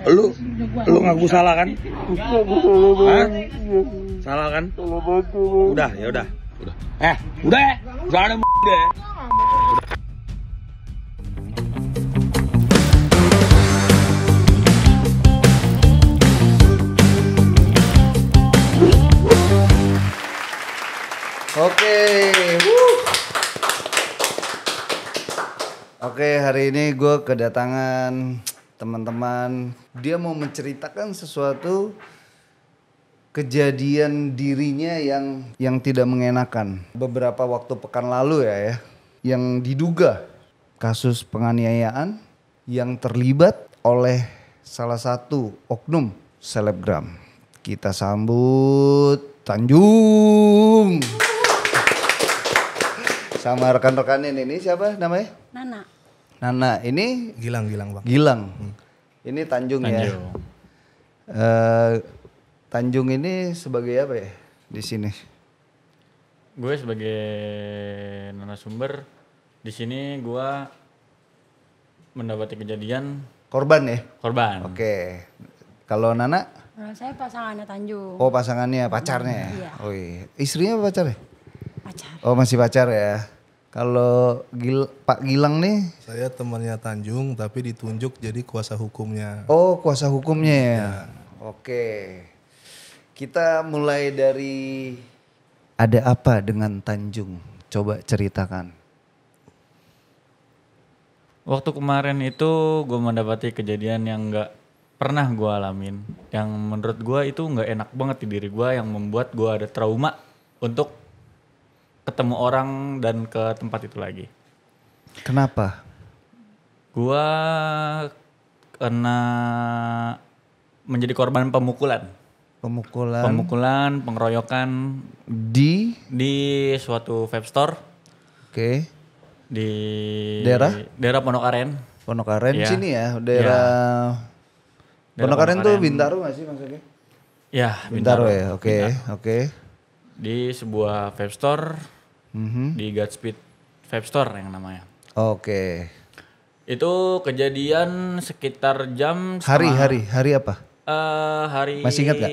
Lu ngaku salah kan? Hah? Salah kan? Udah, ya udah. Udah ya. Jangan ada udah ya. Oke, hari ini gue kedatangan teman-teman. Dia mau menceritakan sesuatu kejadian dirinya yang tidak mengenakan. Beberapa waktu pekan lalu ya, yang diduga kasus penganiayaan yang terlibat oleh salah satu oknum selebgram. Kita sambut Tanjung. Sama rekan-rekannya ini siapa namanya? Nana, ini Gilang Bang. Gilang. Ini Tanjung ya. Tanjung ini sebagai apa ya di sini? Gue sebagai narasumber di sini gue mendapati kejadian Korban ya? korban. Oke. Kalau Nana? Saya pasangannya Tanjung. Oh, pasangannya, pacarnya. Iya. Oh iya. Istrinya apa pacarnya? Pacar. Oh, masih pacar ya. Kalau Pak Gilang nih? Saya temannya Tanjung tapi ditunjuk jadi kuasa hukumnya. Oh, kuasa hukumnya ya. Oke. Kita mulai dari ada apa dengan Tanjung? Coba ceritakan. Waktu kemarin itu gue mendapati kejadian yang gak pernah gue alamin. Yang menurut gue itu gak enak banget di diri gue, yang membuat gue ada trauma untuk ketemu orang dan ke tempat itu lagi. Kenapa? Gua kena menjadi korban pemukulan. Pemukulan, pengeroyokan di suatu vape store. Oke. Di daerah Pondok Aren. Pondok Aren Ya. sini ya, daerah Pondok Aren tuh Bintaro gak sih maksudnya? Ya, Bintaro ya. Oke. Di sebuah vape store. Di Godspeed Vape Store yang namanya. Oke. Itu kejadian sekitar jam Hari apa? Hari masih ingat gak?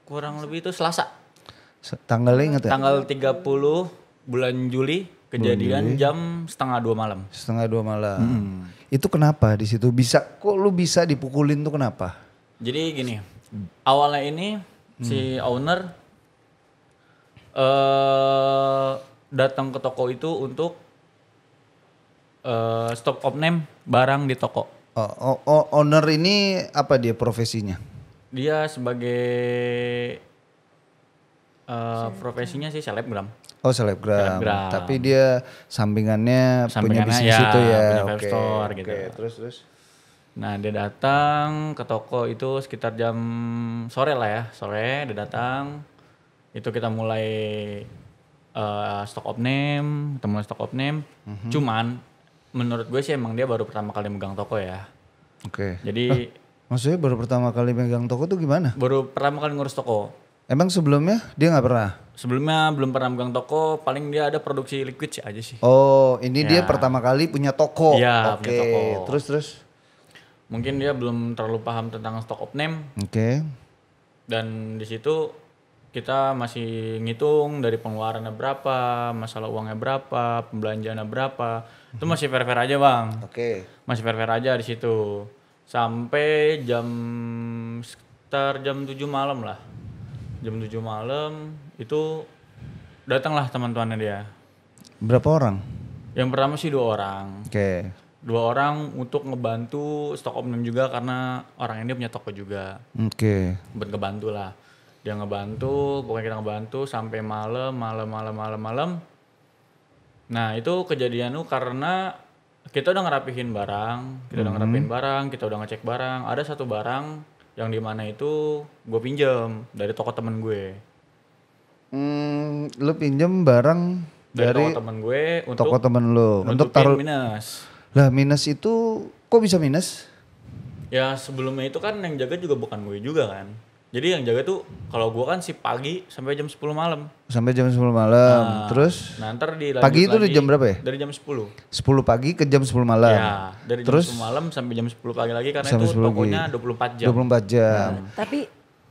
Kurang lebih itu Selasa. Tanggalnya ingat ya? Tanggal 30 bulan Juli, kejadian jam 1:30 malam. 1:30 malam. Itu kenapa di situ kok lu bisa dipukulin tuh kenapa? Jadi gini, awalnya ini si owner datang ke toko itu untuk stop of name barang di toko. Owner ini apa dia profesinya? Dia sebagai profesinya sih selebgram. Oh selebgram. Tapi dia sampingannya punya bisnis itu ya. Punya vape store gitu. Terus. Nah dia datang ke toko itu sekitar jam sore lah ya. Sore dia datang. Itu kita mulai stock of name. Cuman menurut gue sih emang dia baru pertama kali megang toko ya. Oke. Jadi maksudnya baru pertama kali megang toko tuh gimana? Baru pertama kali ngurus toko. Emang sebelumnya dia nggak pernah? Sebelumnya belum pernah megang toko, paling dia ada produksi liquid sih aja sih. Oh, ini dia pertama kali punya toko. Iya, Oke. punya toko. Terus. Mungkin dia belum terlalu paham tentang stock of name. Oke. Dan di situ kita masih ngitung dari pengeluarannya berapa, masalah uangnya berapa, pembelanjaannya berapa. Itu masih fair-fair aja, Bang. Oke. Masih fair-fair aja di situ. Sampai sekitar jam 7 malam lah. Jam 7 malam itu datanglah teman-temannya dia. Berapa orang? Yang pertama sih 2 orang. Oke. 2 orang untuk ngebantu stok omnem juga karena orang ini punya toko juga. Oke. Buat ngebantu lah. Dia ngebantu, pokoknya kita ngebantu sampai malam. Nah itu kejadian tuh karena kita udah ngerapihin barang, kita udah ngecek barang. Ada satu barang yang dimana itu gue pinjem dari toko temen gue. Lu pinjem barang dari toko temen gue untuk toko temen lu untuk taruh minus. Lah minus itu kok bisa minus? Ya sebelumnya itu kan yang jaga juga bukan gue juga kan. Jadi yang jaga tuh kalau gua kan si pagi sampai jam 10 malam. Sampai jam 10 malam. Terus Nah, ntar dilanjut pagi itu lagi di jam berapa ya? Dari jam 10. 10 pagi ke jam 10 malam. Ya, dari Terus jam 10 malam sampai jam 10 pagi lagi karena sampai itu 10 tokonya pagi. 24 jam. 24 jam. Tapi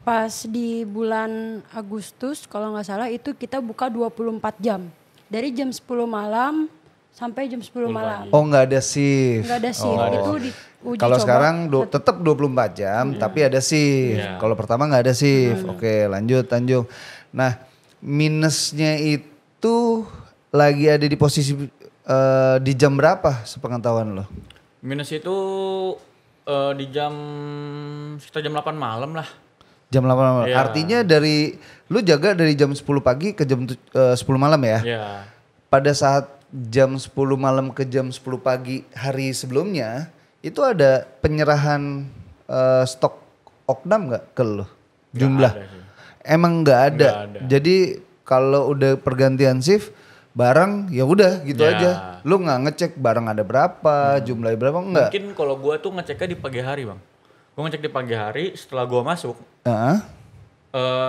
pas di bulan Agustus kalau nggak salah itu kita buka 24 jam. Dari jam 10 malam sampai jam 10 malam. Oh, nggak ada shift. Nggak ada shift. Itu diuji Kalau coba. sekarang tetap 24 jam tapi ada shift. Iya. Kalau pertama nggak ada shift. Oke, lanjut Tanjung. Nah, minusnya itu lagi ada di posisi di jam berapa sepengetahuan lo? Minus itu di jam sekitar jam 8 malam lah. Jam 8 malam. Iya. Artinya dari lu jaga dari jam 10 pagi ke jam 10 malam ya? Iya. Pada saat jam 10 malam ke jam 10 pagi hari sebelumnya itu ada penyerahan stok oknam nggak ke lu? Jumlah? ada sih. Emang nggak ada. Nggak ada. Jadi kalau udah pergantian shift barang ya udah gitu Ya. aja. Lu nggak ngecek barang ada berapa, jumlahnya berapa enggak? Mungkin kalau gua tuh ngeceknya di pagi hari, Bang. Gua ngecek di pagi hari setelah gua masuk. Heeh.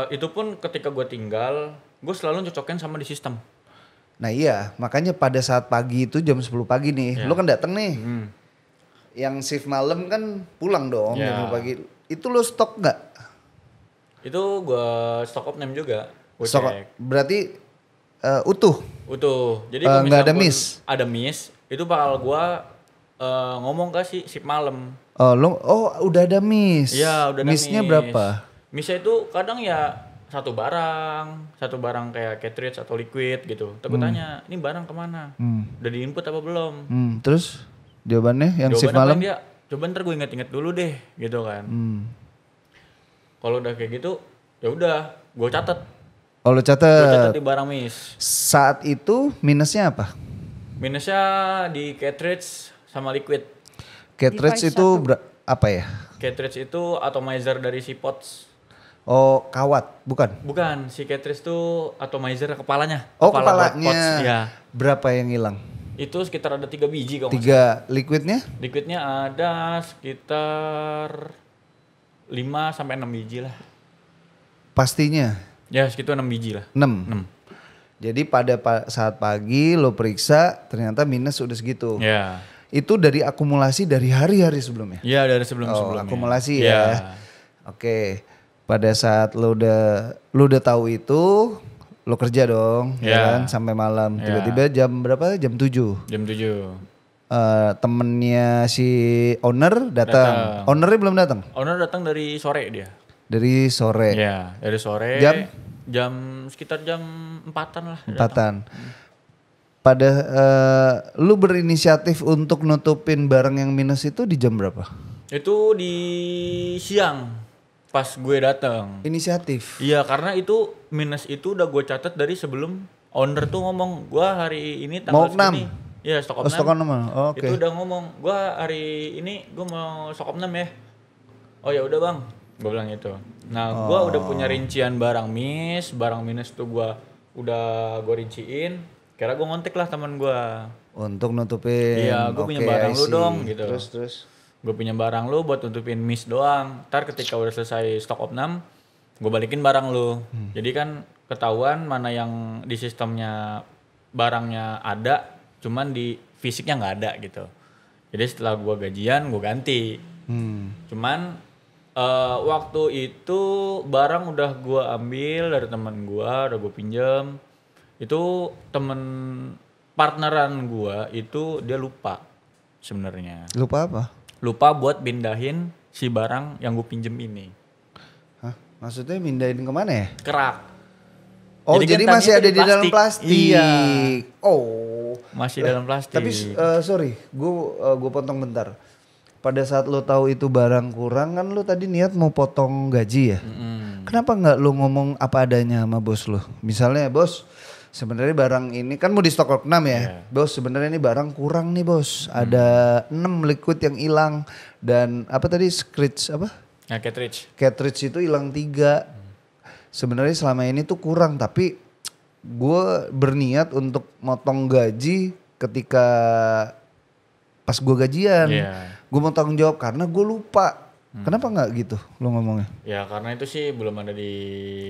Itu pun ketika gua tinggal, gua selalu cocokin sama di sistem. Nah iya, makanya pada saat pagi itu jam 10 pagi nih, Ya. lu kan dateng nih. Hmm. Yang shift malam kan pulang dong Ya. jam 10 pagi. Itu lu stok nggak? Itu gua stock up name juga. Gua Stok, cek. berarti utuh. Utuh. Jadi Nggak kalau misalnya ada pun miss? ada miss, itu bakal gua ngomong ke si shift malam. Udah ada miss. Iya, udah ada Missnya miss. berapa? Missnya itu kadang ya satu barang kayak cartridge atau liquid gitu. Tapi tanya, ini barang kemana? Udah di input apa belum? Terus jawabannya yang shift Jawabannya malam? paling dia, coba ntar gue inget-inget dulu deh, gitu kan. Kalau udah kayak gitu, ya udah, gue catet. Oh lu Gue catet catet. di barang miss. Saat itu minusnya apa? Minusnya di cartridge sama liquid. Cartridge Device itu satu. apa ya? Cartridge itu atomizer dari si pots. Oh kawat, bukan? Bukan, si cartridge itu atomizer kepalanya. Oh Kepala buat kepalanya. pots, ya. Berapa yang hilang? Itu sekitar ada 3 biji kalau nggak salah. 3 liquidnya? Liquidnya ada sekitar 5 sampai 6 biji lah. Pastinya Ya sekitar 6 biji lah. 6. Jadi pada saat pagi lo periksa ternyata minus udah segitu. Ya. Itu dari akumulasi dari hari-hari sebelumnya. Iya dari sebelum-sebelumnya. Akumulasi Iya. ya. Oke. Pada saat lo udah tahu itu, lo kerja dong, ya Ya. kan sampai malam. Ya. Tiba-tiba jam berapa? Jam 7. Jam 7. Temennya si owner datang. Datang. Ownernya belum datang. Owner datang dari sore dia. Dari sore. Iya, dari sore. Jam? Sekitar jam 4-an lah. dia datang. 4-an. Pada lu berinisiatif untuk nutupin barang yang minus itu di jam berapa? Itu di siang pas gue datang. Inisiatif. Iya karena itu minus itu udah gue catat dari sebelum owner tuh ngomong gue hari ini Mau tanggal segini. 6? Iya stok Oh, op stok 6. op 6. Oh, oke. Itu udah ngomong gue hari ini gue mau stok op 6 ya. Oh ya udah bang, gue bilang itu. Nah gue udah punya rincian barang minus tuh gue udah gue rinciin. Kira gue ngontek lah teman gue. Untuk nutupin. Iya, gue punya Oke, barang I lu see. dong gitu. Terus. Gue punya barang lu buat nutupin miss doang. Ntar ketika udah selesai stok op 6, gue balikin barang lu. Jadi kan ketahuan mana yang di sistemnya barangnya ada, cuman di fisiknya nggak ada gitu. Jadi setelah gue gajian, gue ganti. Cuman waktu itu barang udah gue ambil dari teman gue, udah gue pinjem. Itu temen partneran gue itu dia lupa sebenarnya. Lupa apa? Lupa buat pindahin si barang yang gue pinjem ini. Hah? Maksudnya mindahin kemana ya? Kerak. Oh, Jadi jadi kan masih tadinya ada di dalam plastik. Iya. Oh. Masih dalam plastik. Tapi sorry, gue potong bentar. Pada saat lo tahu itu barang kurang kan lo tadi niat mau potong gaji ya. Kenapa nggak lo ngomong apa adanya sama bos lo? Misalnya bos, sebenarnya barang ini kan mau di stok 6 ya. Yeah. Bos sebenarnya ini barang kurang nih bos. Ada 6 liquid yang hilang dan apa tadi scratch apa? Nah, cartridge. Cartridge itu hilang 3. Sebenarnya selama ini tuh kurang tapi gue berniat untuk motong gaji ketika pas gue gajian. Iya. Gue mau tanggung jawab karena gue lupa Kenapa nggak gitu lu ngomongnya? Ya karena itu sih belum ada di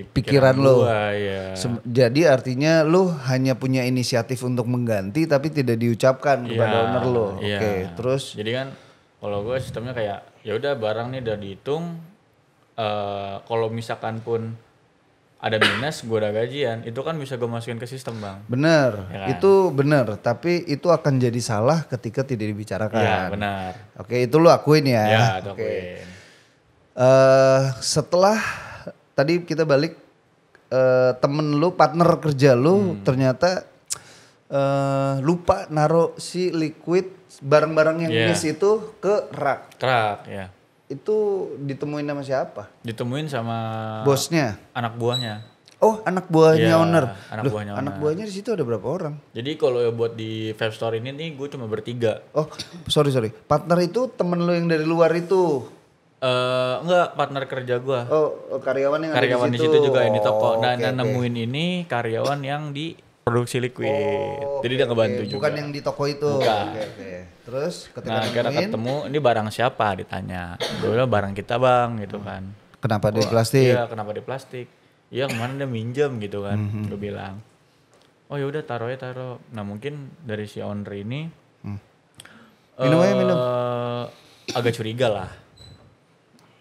Pikiran lo. gua, ya. Jadi artinya lu hanya punya inisiatif untuk mengganti tapi tidak diucapkan kepada Iya, owner lo. iya. Oke, terus Jadi kan kalau gue sistemnya kayak ya udah barang nih udah dihitung, kalau misalkan pun ada minus gue udah gajian, itu kan bisa gue masukin ke sistem bang. bener, Ya kan? itu bener. Tapi itu akan jadi salah ketika tidak dibicarakan. Iya benar. Oke, itu lu akuin ya. Ya itu Oke. akuin. Setelah tadi kita balik, temen lu, partner kerja lu ternyata lupa naruh si liquid barang-barang yang Iya. miss itu ke rak. Truk ya. Itu ditemuin sama siapa? Ditemuin sama Bosnya. anak buahnya. Oh, anak buahnya Iya, owner. anak Loh, buahnya anak owner. buahnya di situ ada berapa orang? Jadi kalau buat di Vape Store ini nih gue cuma bertiga. Oh, sorry. Partner itu temen lu yang dari luar itu. Enggak, partner kerja gue. Oh, karyawan yang Karyawan ada di situ juga yang di toko. oke, Nah, oke. nemuin ini karyawan yang di produksi liquid. Oh, Jadi oke, dia ngebantu oke. juga. Bukan yang di toko itu. Bukan. Oke. Terus ketika Nah, akhirnya nemuin, ketemu, ini barang siapa ditanya. Gue bilang barang kita bang gitu kan. kenapa di Oh, plastik? Iya, kenapa di plastik? Iya, kemarin dia minjem gitu kan. Gue bilang. Oh ya udah taruh. Nah, mungkin dari si owner ini Minum aja, minum. agak curiga lah.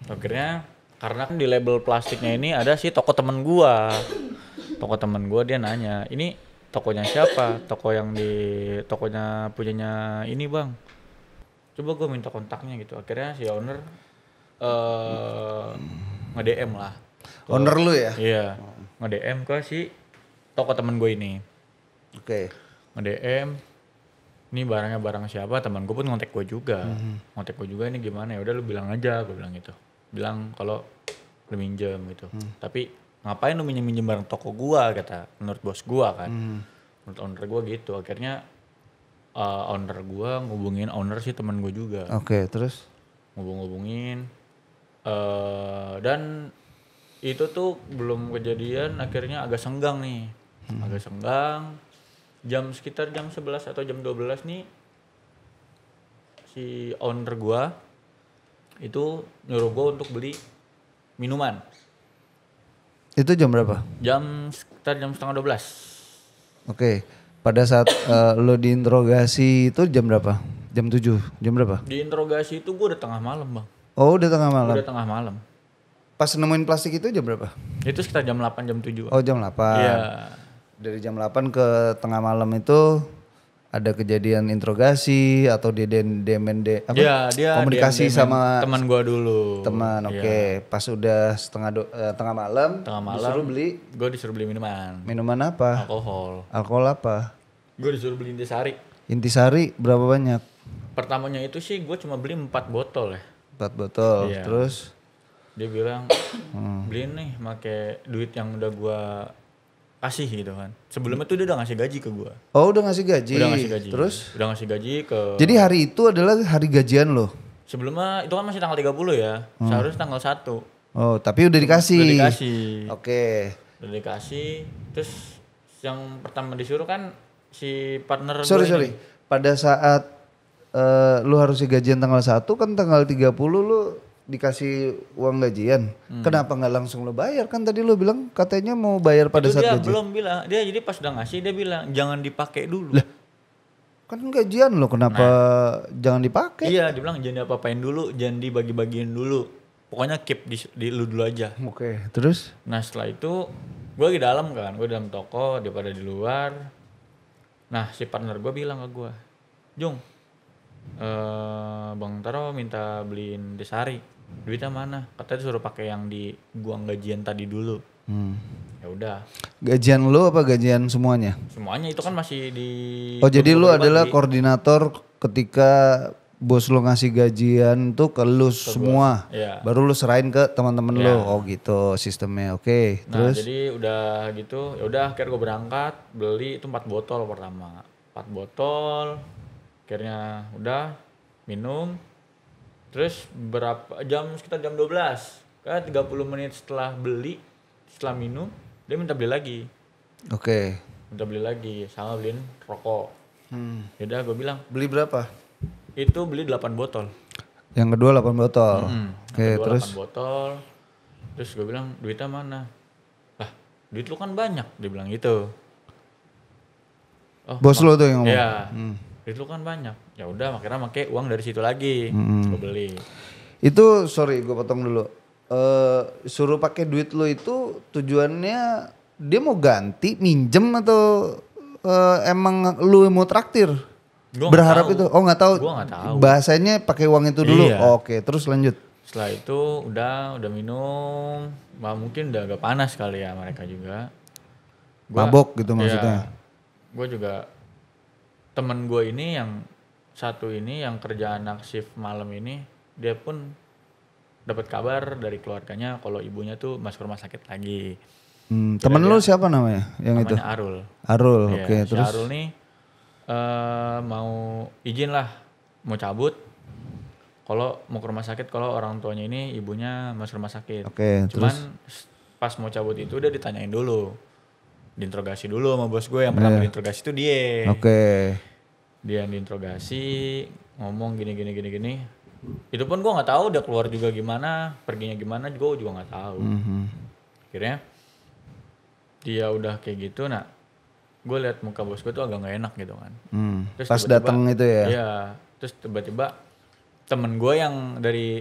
Akhirnya karena kan di label plastiknya ini ada si toko temen gua. Toko temen gua dia nanya, "Ini tokonya siapa? Toko yang di tokonya punyanya ini, Bang." Coba gua minta kontaknya gitu. Akhirnya si owner nge-DM lah. Owner lu ya? Iya, nge-DM ke si toko temen gue ini. Oke. Nge-DM, ini barangnya barang siapa, teman gue pun ngontek gue juga. Ngontek gue juga, ini gimana ya, udah lu bilang aja, gue bilang gitu. Bilang kalau lu minjem gitu. Tapi ngapain lu minjem barang toko gue, kata menurut bos gue kan. Menurut owner gue gitu. Akhirnya owner gue ngubungin owner si teman gue juga. Oke, terus? Ngubungin. Dan itu tuh belum kejadian, akhirnya agak senggang nih. Agak senggang. Sekitar jam 11 atau jam 12 nih si owner gua itu nyuruh gua untuk beli minuman. Itu jam berapa? Sekitar jam setengah 12. Oke. Pada saat lo diinterogasi itu jam berapa? Jam 7? Jam berapa? Di interogasi itu gua udah tengah malam, Bang. Oh, udah tengah malam. Udah tengah malam. Pas nemuin plastik itu jam berapa? Itu sekitar jam 8, jam 7. Oh, jam 8. Iya. Dari jam 8 ke tengah malam itu ada kejadian interogasi atau dia Dia komunikasi DM sama teman gua dulu. teman. Oke. Pas udah tengah malam, Tengah malam disuruh beli gua disuruh beli minuman. minuman apa? Alkohol. Alkohol apa? Gua disuruh beli Intisari. Intisari berapa banyak? Pertamanya itu sih gue cuma beli 4 botol ya. 4 botol. Iya. Terus Dia bilang beliin nih pakai duit yang udah gue kasih gitu kan. Sebelumnya tuh dia udah ngasih gaji ke gue. oh, udah ngasih gaji. Udah ngasih gaji. Terus Udah ngasih gaji ke. jadi hari itu adalah hari gajian lo. Sebelumnya itu kan masih tanggal 30 ya. Seharusnya tanggal 1. Oh, tapi udah dikasih. Udah dikasih. Oke. Udah dikasih. Terus yang pertama disuruh kan si partner Sorry. gue ini. Pada saat lu harusnya gajian tanggal 1 kan tanggal 30 lu dikasih uang gajian. Kenapa nggak langsung lu bayar? Kan tadi lu bilang katanya mau bayar pada Itu saat dia gajian. belum bilang. Dia jadi pas udah ngasih dia bilang jangan dipakai dulu. Kan gajian lo kenapa jangan dipakai? Iya, dia bilang jangan diapa-apain dulu, jangan dibagi-bagiin dulu. Pokoknya keep di lu dulu aja. Oke, terus? Nah setelah itu gue di dalam kan, gue dalam toko, dia pada di luar. Nah si partner gue bilang ke gue, Jung, Bang Taro minta beliin Desari. Duitnya mana? Katanya disuruh pakai yang di guang gajian tadi dulu. Ya udah, Gajian lu apa gajian semuanya? semuanya itu kan masih di. Oh, jadi lu bagi-bagi. adalah koordinator ketika bos lu ngasih gajian tuh ke lu semua. Iya. Baru lu serahin ke teman-teman Iya. lu. Oh gitu sistemnya. Oke, Nah terus? jadi udah gitu, ya udah akhirnya gue berangkat beli itu 4 botol pertama, 4 botol, akhirnya udah minum, terus sekitar jam 12, kan 30 menit setelah minum, dia minta beli lagi, Oke. sama beliin rokok, yaudah gue bilang, Beli berapa? itu beli 8 botol, Yang kedua 8 botol. Oke, Gua terus? 8 botol. Terus gue bilang, duitnya mana? Lah, duit lu kan banyak, dia bilang gitu. Oh, Bos lo tuh yang ngomong? Iya, duit lu kan banyak. Ya udah, akhirnya pakai uang dari situ lagi. Gue beli. Itu sorry gue potong dulu. Suruh pakai duit lo itu tujuannya dia mau ganti, minjem atau emang lu mau traktir? Gua nggak Berharap tahu. itu? Oh nggak tahu. Gua nggak tahu. Bahasanya pakai uang itu dulu. Iya. Oke, terus lanjut. Setelah itu udah minum. Wah, mungkin udah agak panas kali ya mereka juga. Mabok gitu maksudnya? Gue juga temen gue ini yang satu ini yang kerja anak shift malam ini, dia pun dapat kabar dari keluarganya kalau ibunya tuh masuk rumah sakit lagi. Temen lu siapa namanya? Yang itu? Namanya Arul. Arul, Iya, oke. si Terus? Arul nih mau izin lah, mau cabut. Kalau mau ke rumah sakit, kalau orang tuanya ini ibunya masuk rumah sakit. Oke, Cuman pas mau cabut itu udah ditanyain dulu, diinterogasi dulu sama bos gue. Yang pertama diinterogasi itu dia. Oke. Dia yang diinterogasi, ngomong gini. Itu pun gue nggak tahu udah keluar juga gimana, perginya gimana, gue juga nggak tahu. Akhirnya dia udah kayak gitu, nah gue liat muka bos gue tuh agak nggak enak gitu kan. Terus Pas tiba-tiba- datang itu ya? Iya, terus tiba-tiba temen gue yang dari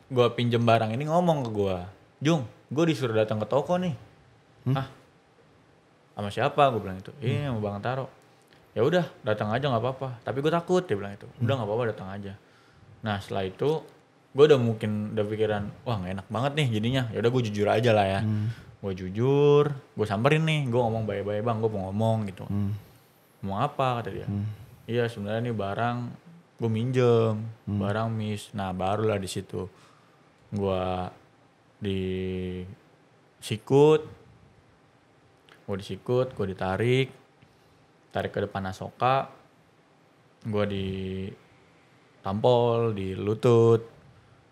gue pinjem barang ini ngomong ke gue, Jung, gue disuruh datang ke toko nih. Hah? Sama siapa? Gue bilang itu. Iya, sama Bang Taro. Ya udah, datang aja nggak apa-apa. Tapi gue takut, dia bilang itu. Udah nggak apa-apa, datang aja. Nah setelah itu gue udah pikiran, wah nggak enak banget nih jadinya. Ya udah gue jujur aja lah ya. Gue jujur, gue samperin nih, gue ngomong baik-baik bang, gue mau ngomong gitu. Ngomong apa kata dia? Iya sebenarnya nih barang gue minjem, barang miss. Nah barulah di situ gue disikut, gue ditarik ke depan Asoka, gue ditampol, di lutut,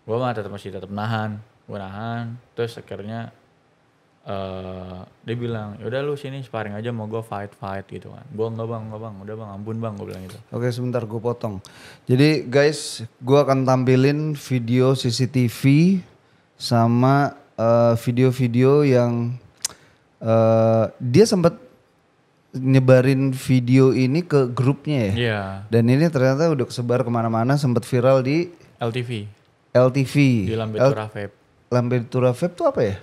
gue mah masih tetap nahan, terus akhirnya dia bilang, yaudah lu sini sparring aja mau gue fight gitu kan. Gue enggak bang, udah bang, ampun bang, gue bilang gitu. Oke sebentar gue potong. Jadi guys, gue akan tampilin video CCTV sama video-video yang dia sempat nyebarin video ini ke grupnya ya. Iya. Dan ini ternyata udah kesebar kemana-mana, sempat viral di LTV, LTV. di Lambetura Vape. Lambetura Vape tuh apa ya?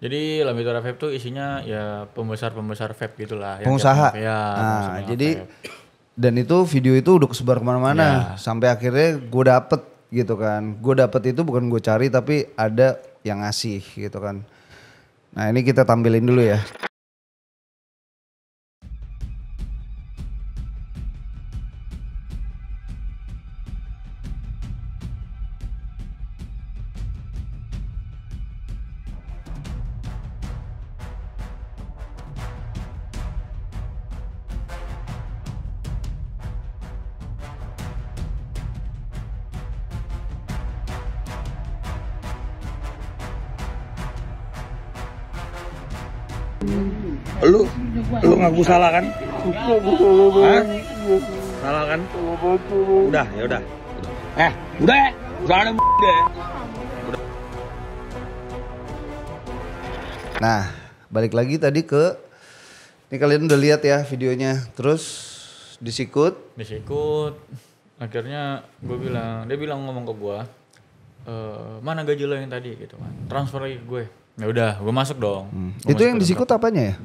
Jadi Lambetura Vape tuh isinya ya pembesar vape gitulah. yang Pengusaha. kayak- Ya, Nah, pengusaha jadi vape. dan itu video itu udah kesebar kemana-mana sampai akhirnya gue dapet gitu kan. Gue dapet itu bukan gue cari tapi ada yang ngasih gitu kan. Nah ini kita tampilin dulu ya. Lu ngaku salah kan? Hah? Salah kan? Udah, ya udah. Udah ya. Jangan deh. Nah balik lagi tadi ke, ini kalian udah lihat ya videonya. Terus disikut. Akhirnya dia bilang ngomong ke gue, mana gaji lo yang tadi gitu kan, transfer lagi ke gue. Ya udah, gue masuk dong. Gua Itu masuk yang ke disikut apanya ya?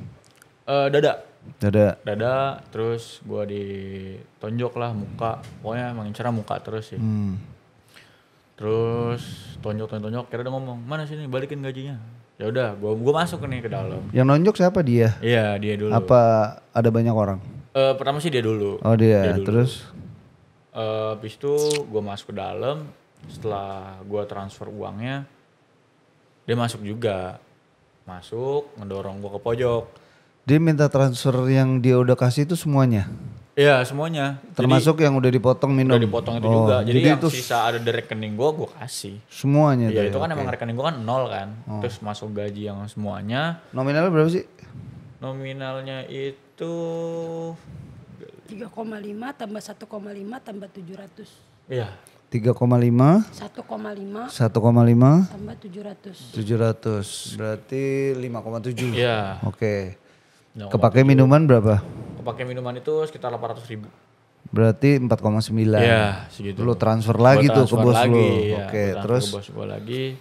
dada, terus gue ditonjok lah muka, pokoknya emang incernya muka terus sih. Terus tonjok, kira dia ngomong, mana sini balikin gajinya. Ya udah, gue masuk nih ke dalam. Yang nonjok siapa dia? Iya dia dulu. Apa ada banyak orang? Pertama sih dia dulu. Oh dia, dulu. terus? Habis itu gue masuk ke dalam, setelah gue transfer uangnya, dia masuk juga. Ngedorong gue ke pojok. Dia minta transfer yang dia udah kasih itu semuanya? Iya semuanya. Termasuk yang udah dipotong minum? Udah dipotong itu juga. Jadi yang itu sisa ada di rekening gue kasih. semuanya? Iya tuh itu ya? kan Oke. emang rekening gue kan 0 kan. Terus masuk gaji yang semuanya. Nominalnya berapa sih? Nominalnya itu 3,5 tambah 1,5 tambah 700. iya 3,5 1,5 1,5 tambah 700. 700 berarti 5,7. Iya. Oke. 5,7. Kepake minuman berapa? Kepake minuman itu sekitar 800.000. Berarti 4,9. Iya, segitu. Lu transfer lagi Gua tuh ke transfer bos lagi, lu. ya. Oke, Gua terus transfer ke bos gua lagi.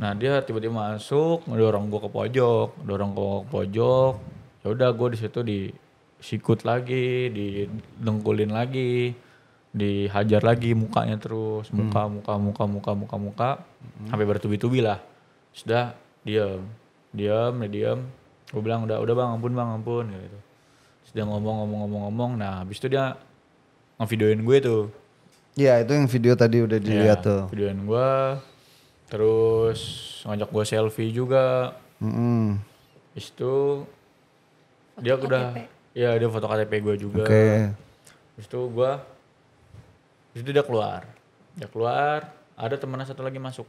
Nah, dia tiba-tiba masuk, ngedorong gua ke pojok, Ya udah gua di situ disikut lagi, didengkulin lagi, dihajar lagi mukanya terus, muka, sampai bertubi-tubi lah. Sudah diam. Gue bilang udah bang, ampun gitu. Sudah ngomong. Nah, habis itu dia ngevideoin gue tuh. iya itu yang video tadi udah dilihat tuh. Videoin gue, terus ngajak gue selfie juga. Habis itu dia KTP. udah, ya dia foto KTP gue juga. Oke. Habis itu dia keluar, ada temennya satu lagi masuk.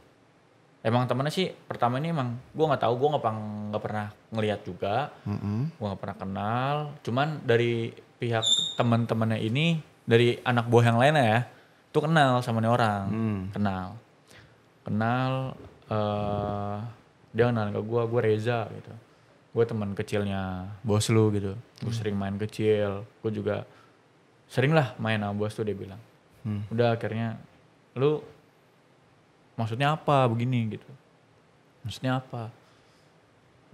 Emang temennya sih pertama ini emang gue nggak tahu, gue nggak pernah ngelihat juga, gue nggak pernah kenal. Cuman dari pihak teman-temannya ini, dari anak buah yang lainnya ya, tuh kenal sama nih orang, kenal. Dia kenal ke gue Reza gitu. Gue teman kecilnya bos lu gitu. Gue sering main kecil, gue juga sering lah main sama bos tuh, dia bilang. Udah akhirnya lu maksudnya apa begini gitu. Maksudnya apa?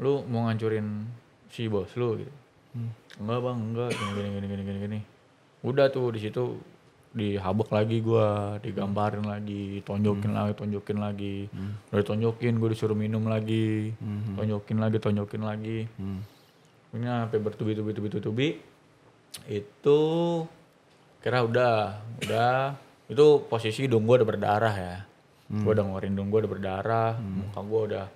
Lu mau ngancurin si bos lu gitu. Enggak bang, enggak, gini. Udah tuh di situ dihabek lagi gua, digambarin lagi, tonjokin lagi. Udah ditonjokin, gua disuruh minum lagi. Tonjokin lagi. Ini sampai bertubi-tubi. Itu kira udah itu posisi hidung gue udah berdarah ya. Gue udah ngeluarin hidung gue udah berdarah, muka gue udah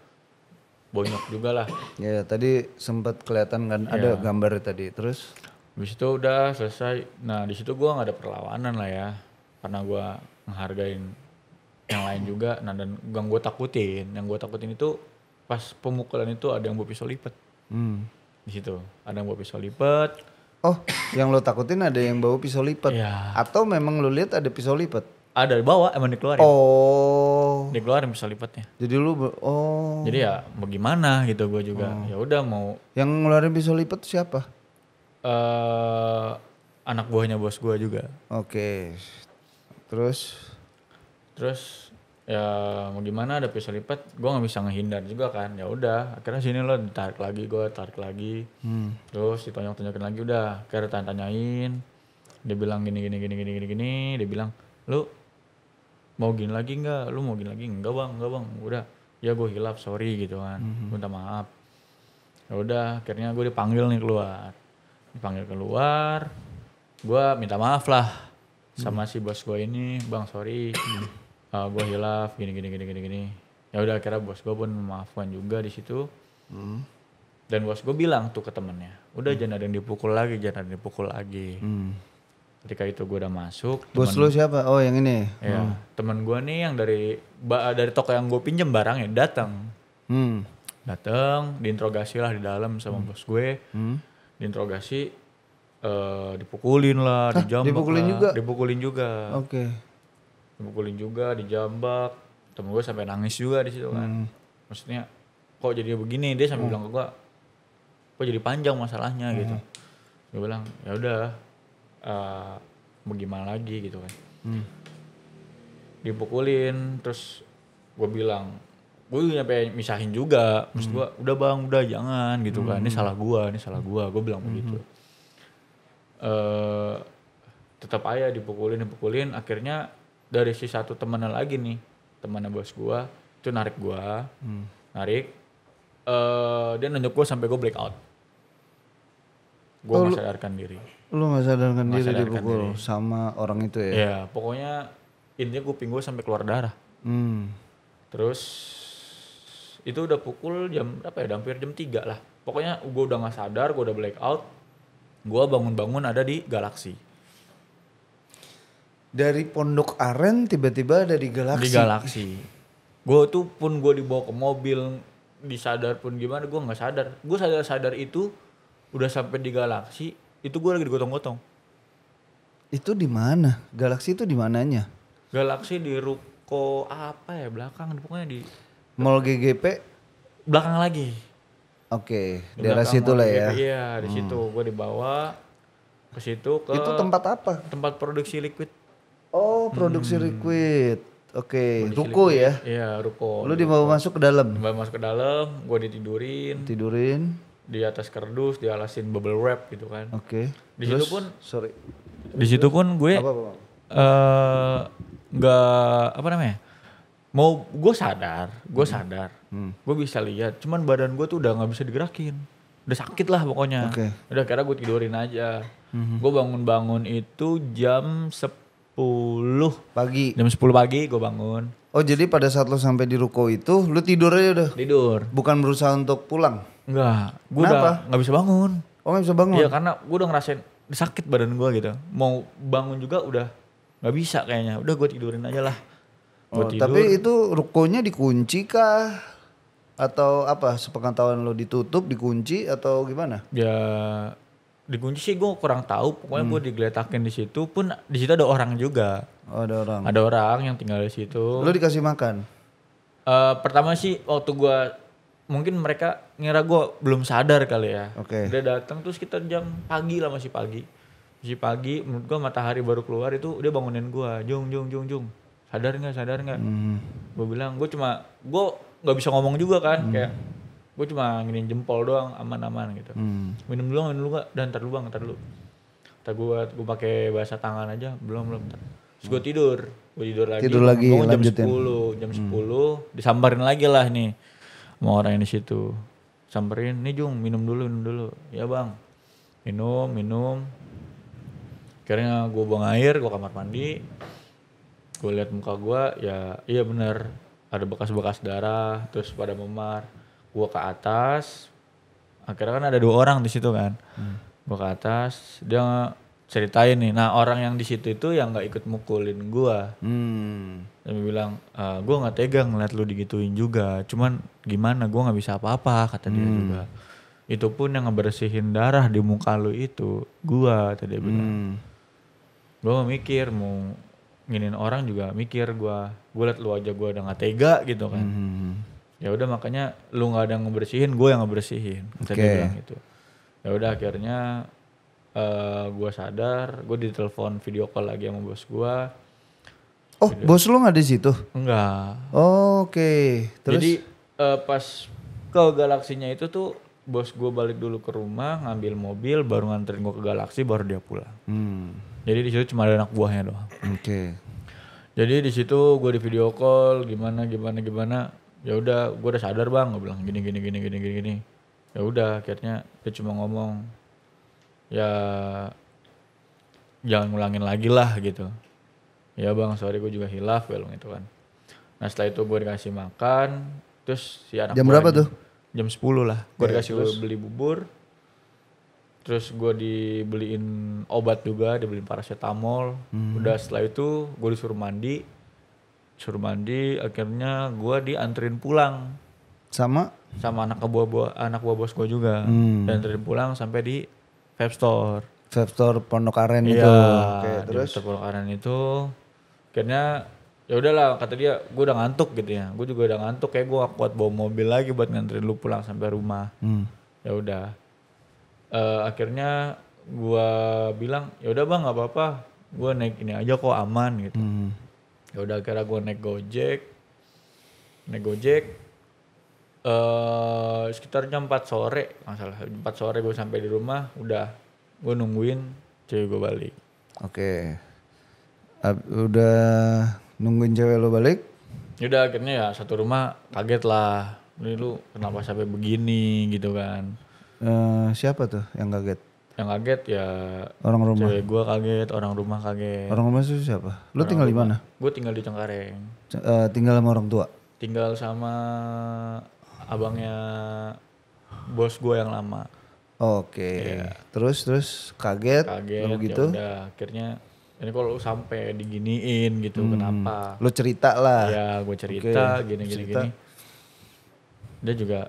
bonyok juga lah. Ya tadi sempat kelihatan kan ada gambar tadi. Terus Habis itu udah selesai. Nah di situ gue nggak ada perlawanan lah ya, karena gue menghargain yang lain juga. Nah dan yang gue takutin itu pas pemukulan itu ada yang bawa pisau lipat. Di situ ada yang bawa pisau lipat. oh yang lo takutin ada yang bawa pisau lipat? Iya. Atau memang lo lihat ada pisau lipat? Ada bawa, emang dikeluarin. Oh. Dikeluarin pisau lipatnya. Jadi lu Jadi ya mau gimana gitu gue juga. Ya udah mau yang ngeluarin pisau lipat siapa? anak buahnya bos gue juga. Oke. Terus Ya mau gimana, ada pisau lipat, gue nggak bisa ngehindar juga kan. Ya udah akhirnya sini lo ditarik lagi. Terus ditonjok-tonjokin lagi, udah akhirnya tanyain. Dia bilang gini. Dia bilang, lu mau gini lagi nggak? Lu mau gini lagi? Enggak bang. Udah, ya gue hilaf, sorry gitu kan. Minta maaf. Ya udah, akhirnya gue dipanggil keluar. Gue minta maaf lah sama si bos gue ini, bang sorry, gue hilaf, gini. Ya udah, akhirnya bos gue pun memaafkan juga di situ. Dan bos gue bilang tuh ke temennya, udah jangan ada yang dipukul lagi. Ketika itu gue udah masuk. bos lu siapa? Oh yang ini. Ya, teman gue nih yang dari toko yang gue pinjem barangnya datang. Diinterogasi lah di dalam sama bos gue. Diinterogasi, dipukulin lah, dijambak. Dipukulin juga. Oke. Dipukulin juga, dijambak. Temen gue sampai nangis juga di situ kan. Maksudnya, kok jadi begini? Dia sampai bilang ke gue, kok jadi panjang masalahnya gitu. Gue bilang, ya udah. Mau gimana lagi gitu kan. Dipukulin, terus gue bilang, gue nyampe misahin juga. Maksud gue, udah bang, udah jangan gitu kan. Ini salah gue. Gue bilang begitu. Tetap aja dipukulin. Akhirnya dari si satu temannya lagi nih, temannya bos gue, itu narik gue. Dia nunjuk gue sampai gue black out. Gue gak sadarkan diri. Lu gak sadarkan diri dipukul sama orang itu ya? Iya, pokoknya intinya kuping gue sampai keluar darah. Terus itu udah pukul jam berapa ya? Hampir jam 3 lah. Pokoknya gue udah gak sadar, gue udah black out. Gue bangun-bangun ada di Galaxy. Dari Pondok Aren tiba-tiba ada di Galaxy? Di Galaxy. Gue tuh pun gue dibawa ke mobil, disadar pun gimana, gue gak sadar. Gue sadar itu udah sampai di Galaxy, itu gue lagi digotong-gotong. Itu di mana? Galaxy itu di mananya? Galaxy di ruko apa ya belakang pokoknya di Mall GGP. belakang lagi. Oke, Di daerah belakang situ mall lah GP, ya. Iya di situ gue dibawa ke situ ke Itu tempat apa? tempat produksi liquid. Oh, produksi liquid. Oke, Produksi ruko liquid. ya. Iya ruko. Lu dibawa masuk ke dalam. Dibawa masuk ke dalam, gue ditidurin Tidurin. di atas kardus, dialasin bubble wrap gitu kan. Oke. Di situ Terus, pun- sorry. Di situ pun gue Apa? nggak apa namanya, mau gue sadar, gue bisa lihat, cuman badan gue tuh udah nggak bisa digerakin, udah sakit lah pokoknya. Oke. Udah kira gue tidurin aja. Gue bangun itu jam 10 Pagi. jam 10 pagi gue bangun Oh, jadi pada saat lo sampai di ruko itu, lu tidur aja udah. tidur. Bukan berusaha untuk pulang. Enggak, gue Kenapa? udah nggak bisa bangun. Oh, nggak bisa bangun. Iya karena gue udah ngerasain sakit badan gue gitu. Mau bangun juga udah nggak bisa kayaknya. Udah gue tidurin aja lah. Gue Oh, tidur. tapi itu rukonya dikunci kah? Atau apa? Sepengetahuan lo ditutup, dikunci atau gimana? Ya dikunci sih gue kurang tahu. Pokoknya gue digeletakin di situ pun di situ ada orang juga. Oh, ada orang. Ada orang yang tinggal di situ. Lo dikasih makan? Pertama sih waktu gue mungkin mereka ngira gue belum sadar kali ya. Oke. Dia datang tuh sekitar jam pagi lah masih pagi. Masih pagi menurut gue matahari baru keluar itu dia bangunin gue. Jung. Sadar nggak? Gue bilang gue nggak bisa ngomong juga kan kayak gue cuma nginin jempol doang aman gitu. Minum dulu nggak? Dan ntar dulu. Ntar gue pakai bahasa tangan aja belum. Terus gue tidur lagi. Tidur lagi, Bangun lanjutin. jam 10 disamperin lagi lah nih sama orang yang di situ. Samperin, nih Jung minum dulu. Ya bang, minum. Akhirnya gue buang air, gue kamar mandi. Gue lihat muka gue, ya iya bener ada bekas-bekas darah, terus pada memar. Gue ke atas, akhirnya kan ada 2 orang di situ kan. Gue ke atas, dia ceritain nih. Nah orang yang di situ itu yang nggak ikut mukulin gue. Dia bilang, gue nggak tega ngeliat lu digituin juga. Cuman gimana, gue nggak bisa apa-apa kata dia juga. Itu pun yang ngebersihin darah di muka lu itu, gue tadi dia bilang. Gue mikir mau nginin orang juga mikir gue liat lu aja gue udah nggak tega gitu kan. Ya udah makanya lu nggak ada ngebersihin, gue yang ngebersihin. Kata dia bilang gitu. Ya udah akhirnya gue sadar, gue ditelepon video call lagi sama bos gue. Oh, bos lo nggak di situ? Enggak. Oh, oke. Terus? Jadi pas ke Galaksinya itu tuh bos gue balik dulu ke rumah ngambil mobil baru nganterin gue ke Galaksi baru dia pulang. Jadi di situ cuma ada anak buahnya doang. Oke. Jadi di situ gue di video call gimana. Ya udah gue udah sadar bang, gue bilang gini. Ya udah akhirnya dia cuma ngomong ya jangan ngulangin lagi lah gitu. Ya bang sorry gue juga hilaf belum itu kan. Nah setelah itu gue dikasih makan. Terus si anak Jam buahnya- berapa tuh? Jam 10 lah. Gue Oke, dikasih beli bubur. Terus gue dibeliin obat juga, dibeliin paracetamol. Udah setelah itu gue disuruh mandi. Akhirnya gue dianterin pulang Sama? sama anak buah bos gue juga. Dianterin pulang sampai di vape store. Vape store Pondok Aren itu. Iya, Oke, di terus? vape store Aren itu. Akhirnya ya udahlah kata dia, gue udah ngantuk gitu ya. Gue juga udah ngantuk, kayak gue gak kuat bawa mobil lagi buat nganterin lu pulang sampai rumah. Ya udah. Akhirnya gue bilang ya udah bang nggak apa-apa, gue naik ini aja kok aman gitu. Ya udah akhirnya gue naik gojek sekitar jam 4 sore nggak salah, 4 sore gue sampai di rumah. Udah gue nungguin cewek gue balik. Oke. Udah nungguin cewek lo balik? Udah akhirnya ya satu rumah kaget lah, ini lu kenapa sampai begini gitu kan. Siapa tuh yang kaget? Yang kaget ya Orang rumah. cewek gue kaget, orang rumah kaget. Orang rumah itu siapa? Lo tinggal di mana? Gue tinggal di Cengkareng. Tinggal sama orang tua? Tinggal sama abangnya bos gue yang lama. Oke. Terus kaget? Lalu gitu? Ya udah akhirnya ini kok lu sampai diginiin gitu, kenapa? Lo cerita lah. Ya gue cerita Oke, gini. cerita. Dia juga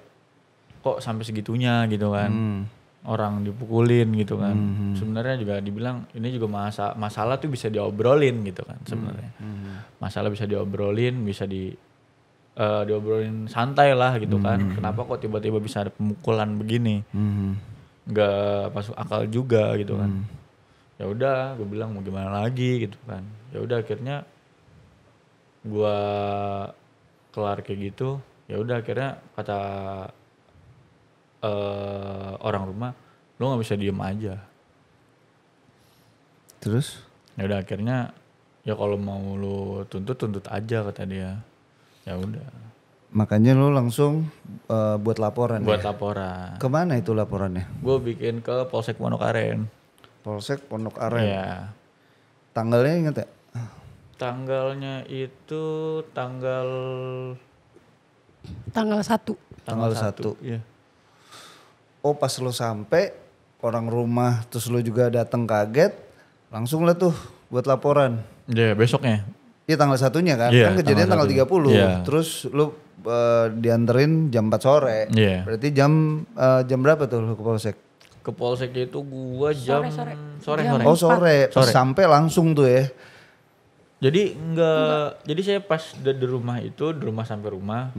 kok sampai segitunya gitu kan. orang dipukulin gitu kan. Sebenarnya juga dibilang ini juga masalah tuh bisa diobrolin gitu kan sebenarnya. Masalah bisa diobrolin, bisa diobrolin santai lah gitu kan. Kenapa kok tiba-tiba bisa ada pemukulan begini? Nggak masuk akal juga gitu kan. Ya udah, gue bilang mau gimana lagi gitu kan. Ya udah akhirnya gue kelar kayak gitu. Ya udah akhirnya kata orang rumah, lo nggak bisa diem aja. Terus? Ya udah akhirnya ya kalau mau lo tuntut aja kata dia. Ya udah. Makanya lu langsung buat laporan. Buat ya? laporan. Kemana itu laporannya? Gue bikin ke Polsek Pondok Aren. Polsek Pondok Aren. Iya. Tanggalnya inget ya? Tanggalnya itu tanggal Tanggal 1. Tanggal 1. Iya. Oh pas lu sampai orang rumah terus lu juga datang kaget, langsung lah tuh buat laporan. Iya, besoknya. Iya tanggal 1-nya kan? Iya, Kan kejadian tanggal 30. Iya. Terus lu dianterin jam 4 sore. Iya. Berarti jam berapa tuh lu ke Polsek? Ke Polsek itu gua jam sore. Jam Oh sore. Pas Sore. sampai langsung tuh ya. Jadi jadi saya pas di rumah itu, di rumah sampai rumah,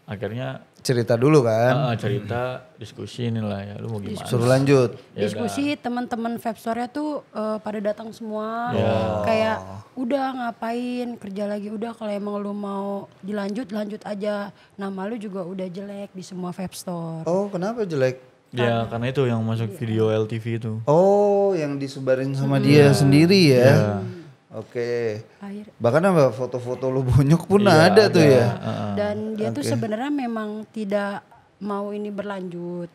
akhirnya Cerita dulu kan. cerita, diskusi inilah ya, lu mau gimana? Suruh lanjut. Ya Diskusi teman-teman vape store-nya tuh pada datang semua. Ya. Kayak udah ngapain kerja lagi, udah kalau emang lu mau lanjut aja. Nama lu juga udah jelek di semua vape store. Oh kenapa jelek? Ya karena itu yang masuk video LTV itu. Oh yang disebarin sama dia sendiri ya. Oke. Akhir. Bahkan apa foto-foto lu bonyok pun Iya, ada tuh ya. Dan dia tuh sebenarnya memang tidak mau ini berlanjut.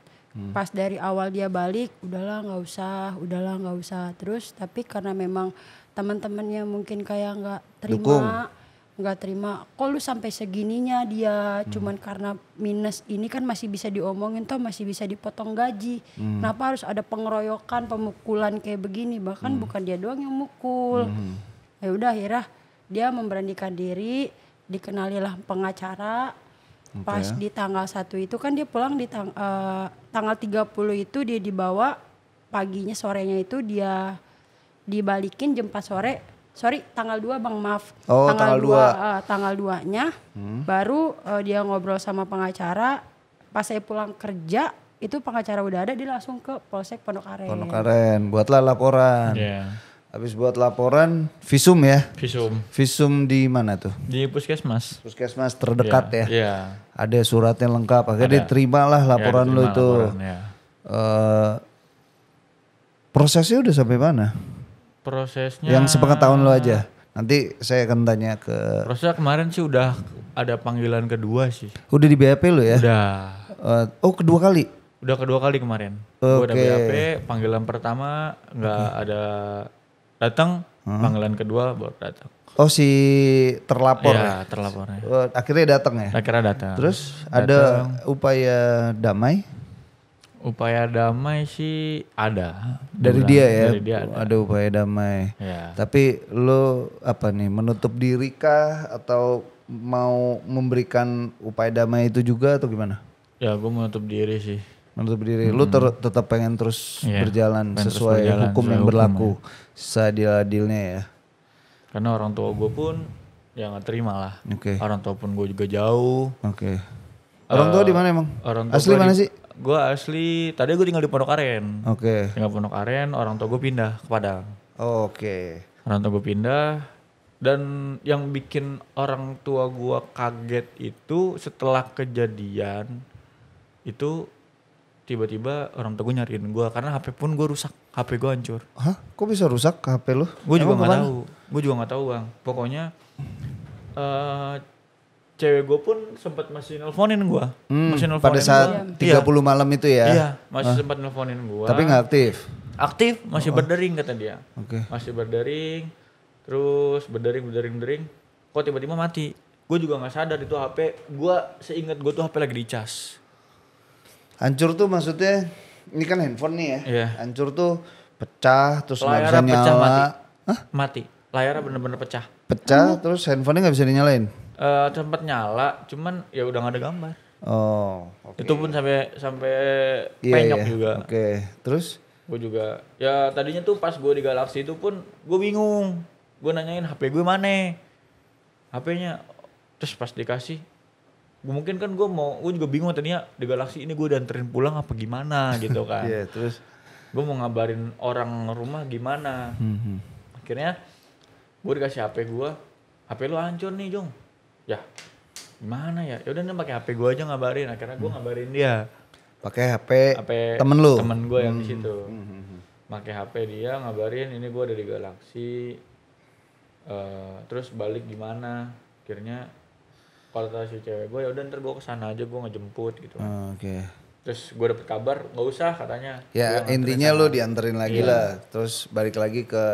Pas dari awal dia balik, udahlah nggak usah. Terus tapi karena memang teman-temannya mungkin kayak nggak terima. Kok lu sampai segininya dia cuman karena minus ini kan masih bisa diomongin toh masih bisa dipotong gaji. Kenapa harus ada pengeroyokan, pemukulan kayak begini? Bahkan bukan dia doang yang mukul. Ya udah akhirnya dia memberanikan diri, dikenalilah pengacara. Pas di tanggal 1 itu kan dia pulang di tanggal 30 itu dia dibawa, paginya sorenya itu dia dibalikin jam 4 sore. Sorry, tanggal 2 Bang, maaf. Oh, tanggal 2. Tanggal 2-nya baru dia ngobrol sama pengacara. Pas saya pulang kerja, itu pengacara udah ada, dia langsung ke Polsek Pondok Aren. Pondok Aren, buatlah laporan. Iya. Habis buat laporan, visum ya? Visum. Visum di mana tuh? Di puskesmas. Puskesmas terdekat ya? Iya. Ada suratnya lengkap, akhirnya diterimalah laporan Ya, lu diterima itu. laporan, ya. Prosesnya udah sampai mana? Prosesnya. Yang sepengetahuan lu aja. Nanti saya akan tanya ke... Prosesnya kemarin sih udah ada panggilan kedua sih. Udah di BAP lu ya? Udah. Oh kedua kali? Udah kedua kali kemarin. Gua ada Oke. BAP, panggilan pertama nggak ada datang, panggilan kedua baru datang. Oh si terlapor ya? Iya, terlapornya. Akhirnya datang ya? Akhirnya datang. Terus ada upaya damai? Upaya damai sih ada. Dari Udah, dia ya? Dari dia ada. Ada upaya damai. Ya. Tapi lo apa nih menutup diri kah atau mau memberikan upaya damai itu juga atau gimana? Ya gue menutup diri sih. Menutup diri. Lu tetap pengen terus Iya, berjalan pengen terus sesuai berjalan, hukum sesuai yang hukum, berlaku. Seadil-adilnya ya. Karena orang tua gue pun ya nggak terima lah. Oke. Orang tua pun gue juga jauh. Oke. Orang tua di mana emang? Orang tua Asli gua mana di- sih? Gue asli, tadi gue tinggal di Pondok Aren. Oke. Tinggal Pondok Aren, orang tua gue pindah ke Padang. Oke. Orang tua gue pindah. Dan yang bikin orang tua gue kaget itu setelah kejadian itu tiba-tiba orang tua gue nyariin gue karena HP pun gue rusak, HP gue hancur. Hah? Kok bisa rusak HP lu? Gue juga Emang nggak kemana? tahu, gue juga nggak tahu bang. Pokoknya cewek gue pun sempat masih nelponin gue, masih nelponin Pada saat gua. 30 malam itu ya? Iya, masih sempat nelponin gue. Tapi nggak aktif? Aktif, masih berdering kata dia. Oke. Masih berdering, terus berdering. Kok tiba-tiba mati? Gue juga nggak sadar itu HP. Gue seingat gue tuh HP lagi dicas. Hancur tuh maksudnya, ini kan handphone nih ya? Iya. Hancur tuh pecah, terus nggak bisa Layarnya pecah nyala. mati. Mati. Layarnya bener-bener pecah. Pecah, terus handphonenya nggak bisa dinyalain? Tempat nyala, cuman ya udah nggak ada gambar. Oh, oke. Itu pun sampai Iya, penyok iya. juga. Oke, terus? Gue juga ya tadinya tuh pas gue di Galaxy itu pun gue bingung. Gue nanyain HP gue mana? HP-nya. Terus pas dikasih, mungkin kan gue juga bingung tadinya di Galaxy ini gue dianterin pulang apa gimana gitu kan. Iya, terus? Gue mau ngabarin orang rumah gimana. Akhirnya gue dikasih HP gue. HP lu hancur nih Jong. Ya gimana ya? Yaudah nih pakai HP gue aja ngabarin. Akhirnya gue ngabarin dia. Pakai HP temen lu? Temen gue yang di situ. Pakai HP dia ngabarin ini gue ada di Galaxy. Terus balik gimana? Akhirnya kalau kata si cewek gue ya udah ntar gue kesana aja gue ngejemput gitu. Oke. Terus gue dapet kabar nggak usah katanya. Ya Gua intinya nganterin lu sana. dianterin lagi Iya. lah. Terus balik lagi ke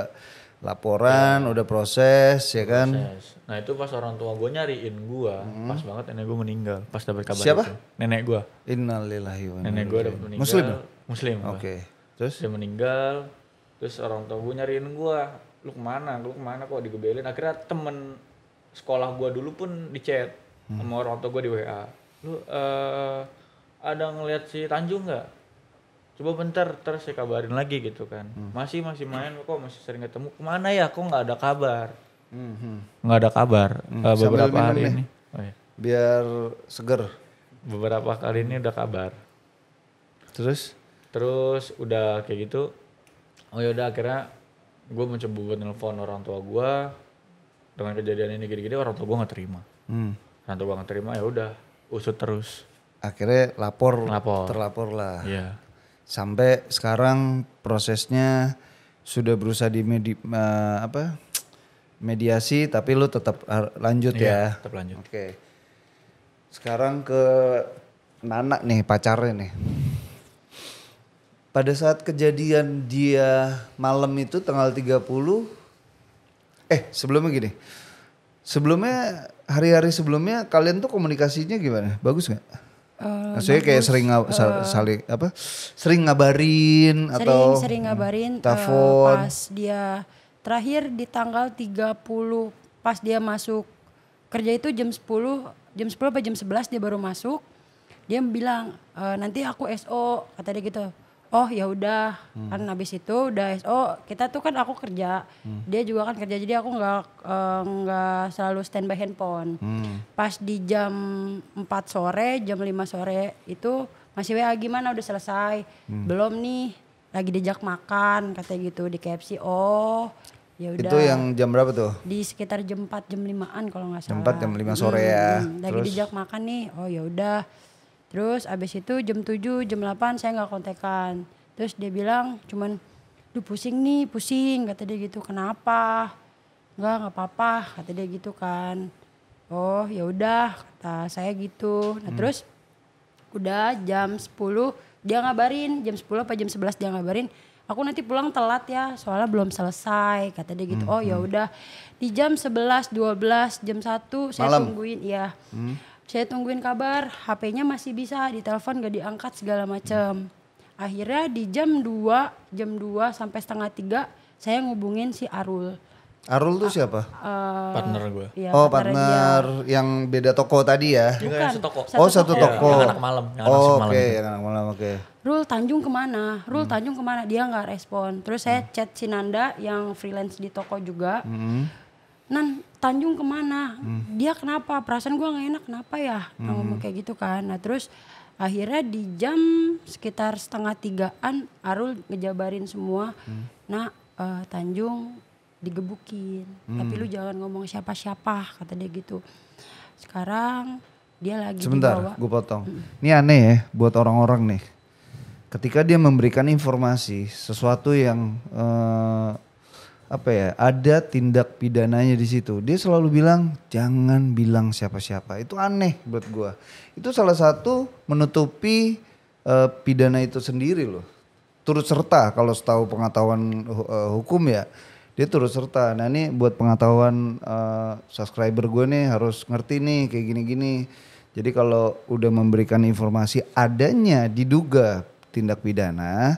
laporan, udah proses ya kan. Proses. Nah itu pas orang tua gue nyariin gue, pas banget nenek gue meninggal. Pas dapet kabar Siapa? itu. Nenek gue. Innalillahi wa inna Nenek gue ilaihi dapet raji'un. meninggal. Muslim? Muslim. gua. Oke. Terus? Dia meninggal. Terus orang tua gue nyariin gue. Lu kemana kok digebelin. Akhirnya temen sekolah gue dulu pun di chat sama orang tua gue di WA. Lu ada ngeliat si Tanjung nggak? Coba bentar, terus saya kabarin lagi gitu kan. Masih main kok, masih sering ketemu. Kemana ya? Kok nggak ada kabar? Nggak ada kabar. Sambil Beberapa minum hari nih. ini. Oh, iya. Biar seger. Beberapa kali ini udah kabar. Terus? Udah kayak gitu. Oh yaudah akhirnya gue mencoba buat nelfon orang tua gue. Dengan kejadian ini gini-gini orang tua gue nggak terima. Orang tua gue nggak terima ya udah usut terus. Akhirnya Lapor. terlapor lah. Iya. Sampai sekarang prosesnya sudah berusaha mediasi tapi lu tetap lanjut ya. Tetap lanjut. Oke. Sekarang ke Nana nih pacarnya nih. Pada saat kejadian dia malam itu tanggal 30 sebelumnya gini. Sebelumnya hari-hari sebelumnya kalian tuh komunikasinya gimana? Bagus nggak? Maksudnya kayak sering ngabarin atau sering ngabarin telepon. pas dia terakhir di tanggal 30 pas dia masuk kerja itu jam 10 apa jam 11 dia baru masuk. Dia bilang nanti aku SO kata dia gitu. Oh ya udah kan habis itu udah SO kita tuh kan aku kerja dia juga kan kerja jadi aku nggak selalu standby handphone. Pas di jam 4 sore jam 5 sore itu masih WA gimana udah selesai belum nih lagi diajak makan katanya gitu di KFC. Oh ya udah. Itu yang jam berapa tuh? Di sekitar jam 4 jam 5-an kalau nggak salah. Jam 4 jam 5 sore ya. Lagi diajak makan nih. Oh ya udah. Terus abis itu jam 7 jam 8 saya nggak kontekan. Terus dia bilang cuman lu pusing kata dia gitu. Kenapa? Nggak apa-apa kata dia gitu kan. Oh ya udah kata saya gitu. Nah terus udah jam 10 dia ngabarin jam 10 apa jam 11 dia ngabarin. Aku nanti pulang telat ya soalnya belum selesai kata dia gitu. Oh ya udah di jam 11 12 jam 1 saya Malam. tungguin ya. Saya tungguin kabar, HP-nya masih bisa ditelepon gak diangkat segala macam. Akhirnya di jam 2 sampai setengah 3 saya ngubungin si Arul. Arul tuh siapa? Partner gue. Ya, Oh partnernya partner yang beda toko tadi ya? Juga yang setoko. Oh satu Iya, toko. yang anak malam, yang anak Oh semalam oke, itu. yang anak malam oke. Rul Tanjung kemana? Tanjung kemana? Dia nggak respon. Terus saya chat si Nanda yang freelance di toko juga. Nan Tanjung kemana? Dia kenapa? Perasaan gue nggak enak. Kenapa ya? Ngomong kayak gitu kan. Nah terus akhirnya di jam sekitar setengah 3-an Arul ngejabarin semua. Nah Tanjung digebukin. Tapi lu jangan ngomong siapa-siapa kata dia gitu. Sekarang dia lagi Sebentar, dibawa. gue potong. Ini aneh ya buat orang-orang nih. Ketika dia memberikan informasi sesuatu yang ada tindak pidananya di situ, dia selalu bilang jangan bilang siapa-siapa. Itu aneh buat gue. Itu salah satu menutupi pidana itu sendiri loh. Turut serta kalau setahu pengetahuan hukum ya. Dia turut serta. Nah ini buat pengetahuan subscriber gue nih harus ngerti nih kayak gini-gini. Jadi kalau udah memberikan informasi adanya diduga tindak pidana,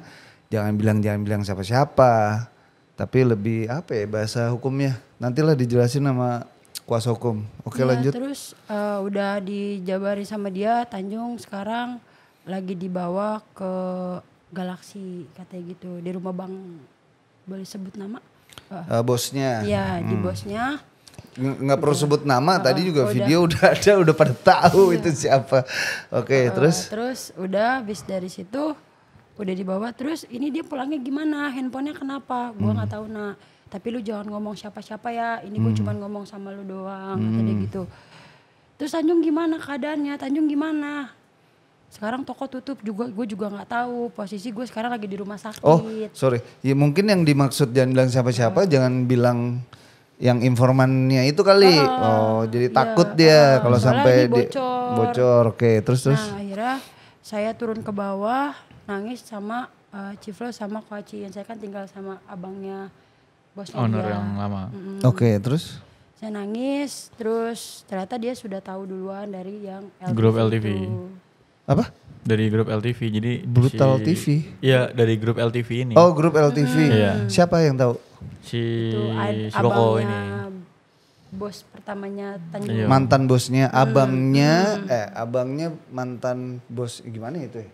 jangan bilang siapa-siapa. Tapi lebih bahasa hukumnya. Nantilah dijelasin sama kuasa hukum. Oke, Iya, lanjut. Terus udah dijabarin sama dia, Tanjung sekarang lagi dibawa ke Galaksi katanya gitu, di rumah Bang, boleh sebut nama? Bosnya. Iya, di bosnya. Nggak perlu sebut nama, tadi juga video udah ada, udah pada tahu itu siapa. Oke, terus? Terus udah habis dari situ udah dibawa, terus ini dia pulangnya gimana, handphonenya kenapa, gua nggak tahu nak, tapi lu jangan ngomong siapa-siapa ya, ini gue cuma ngomong sama lu doang, kata dia gitu. Terus Tanjung gimana keadaannya, Tanjung gimana? Sekarang toko tutup juga, gue juga nggak tahu, posisi gue sekarang lagi di rumah sakit. Oh, sorry. Ya mungkin yang dimaksud jangan bilang siapa-siapa, jangan bilang yang informannya itu kali. Jadi takut dia kalau Soalnya sampai ini bocor. Oke, terus. Nah akhirnya saya turun ke bawah, nangis sama Ciflo sama Koaci, yang saya kan tinggal sama abangnya bosnya Owner dia. yang lama. Oke, terus? Saya nangis, terus ternyata dia sudah tahu duluan dari yang LTV Grup LTV. itu. Apa? Dari grup LTV, jadi Brutal TV. Iya, dari grup LTV ini. Oh, grup LTV. Iya. Siapa yang tahu? Si Itu Koko ini. abangnya bos pertamanya Tanjung. Iya. Mantan bosnya, abangnya mantan bos, gimana itu ya?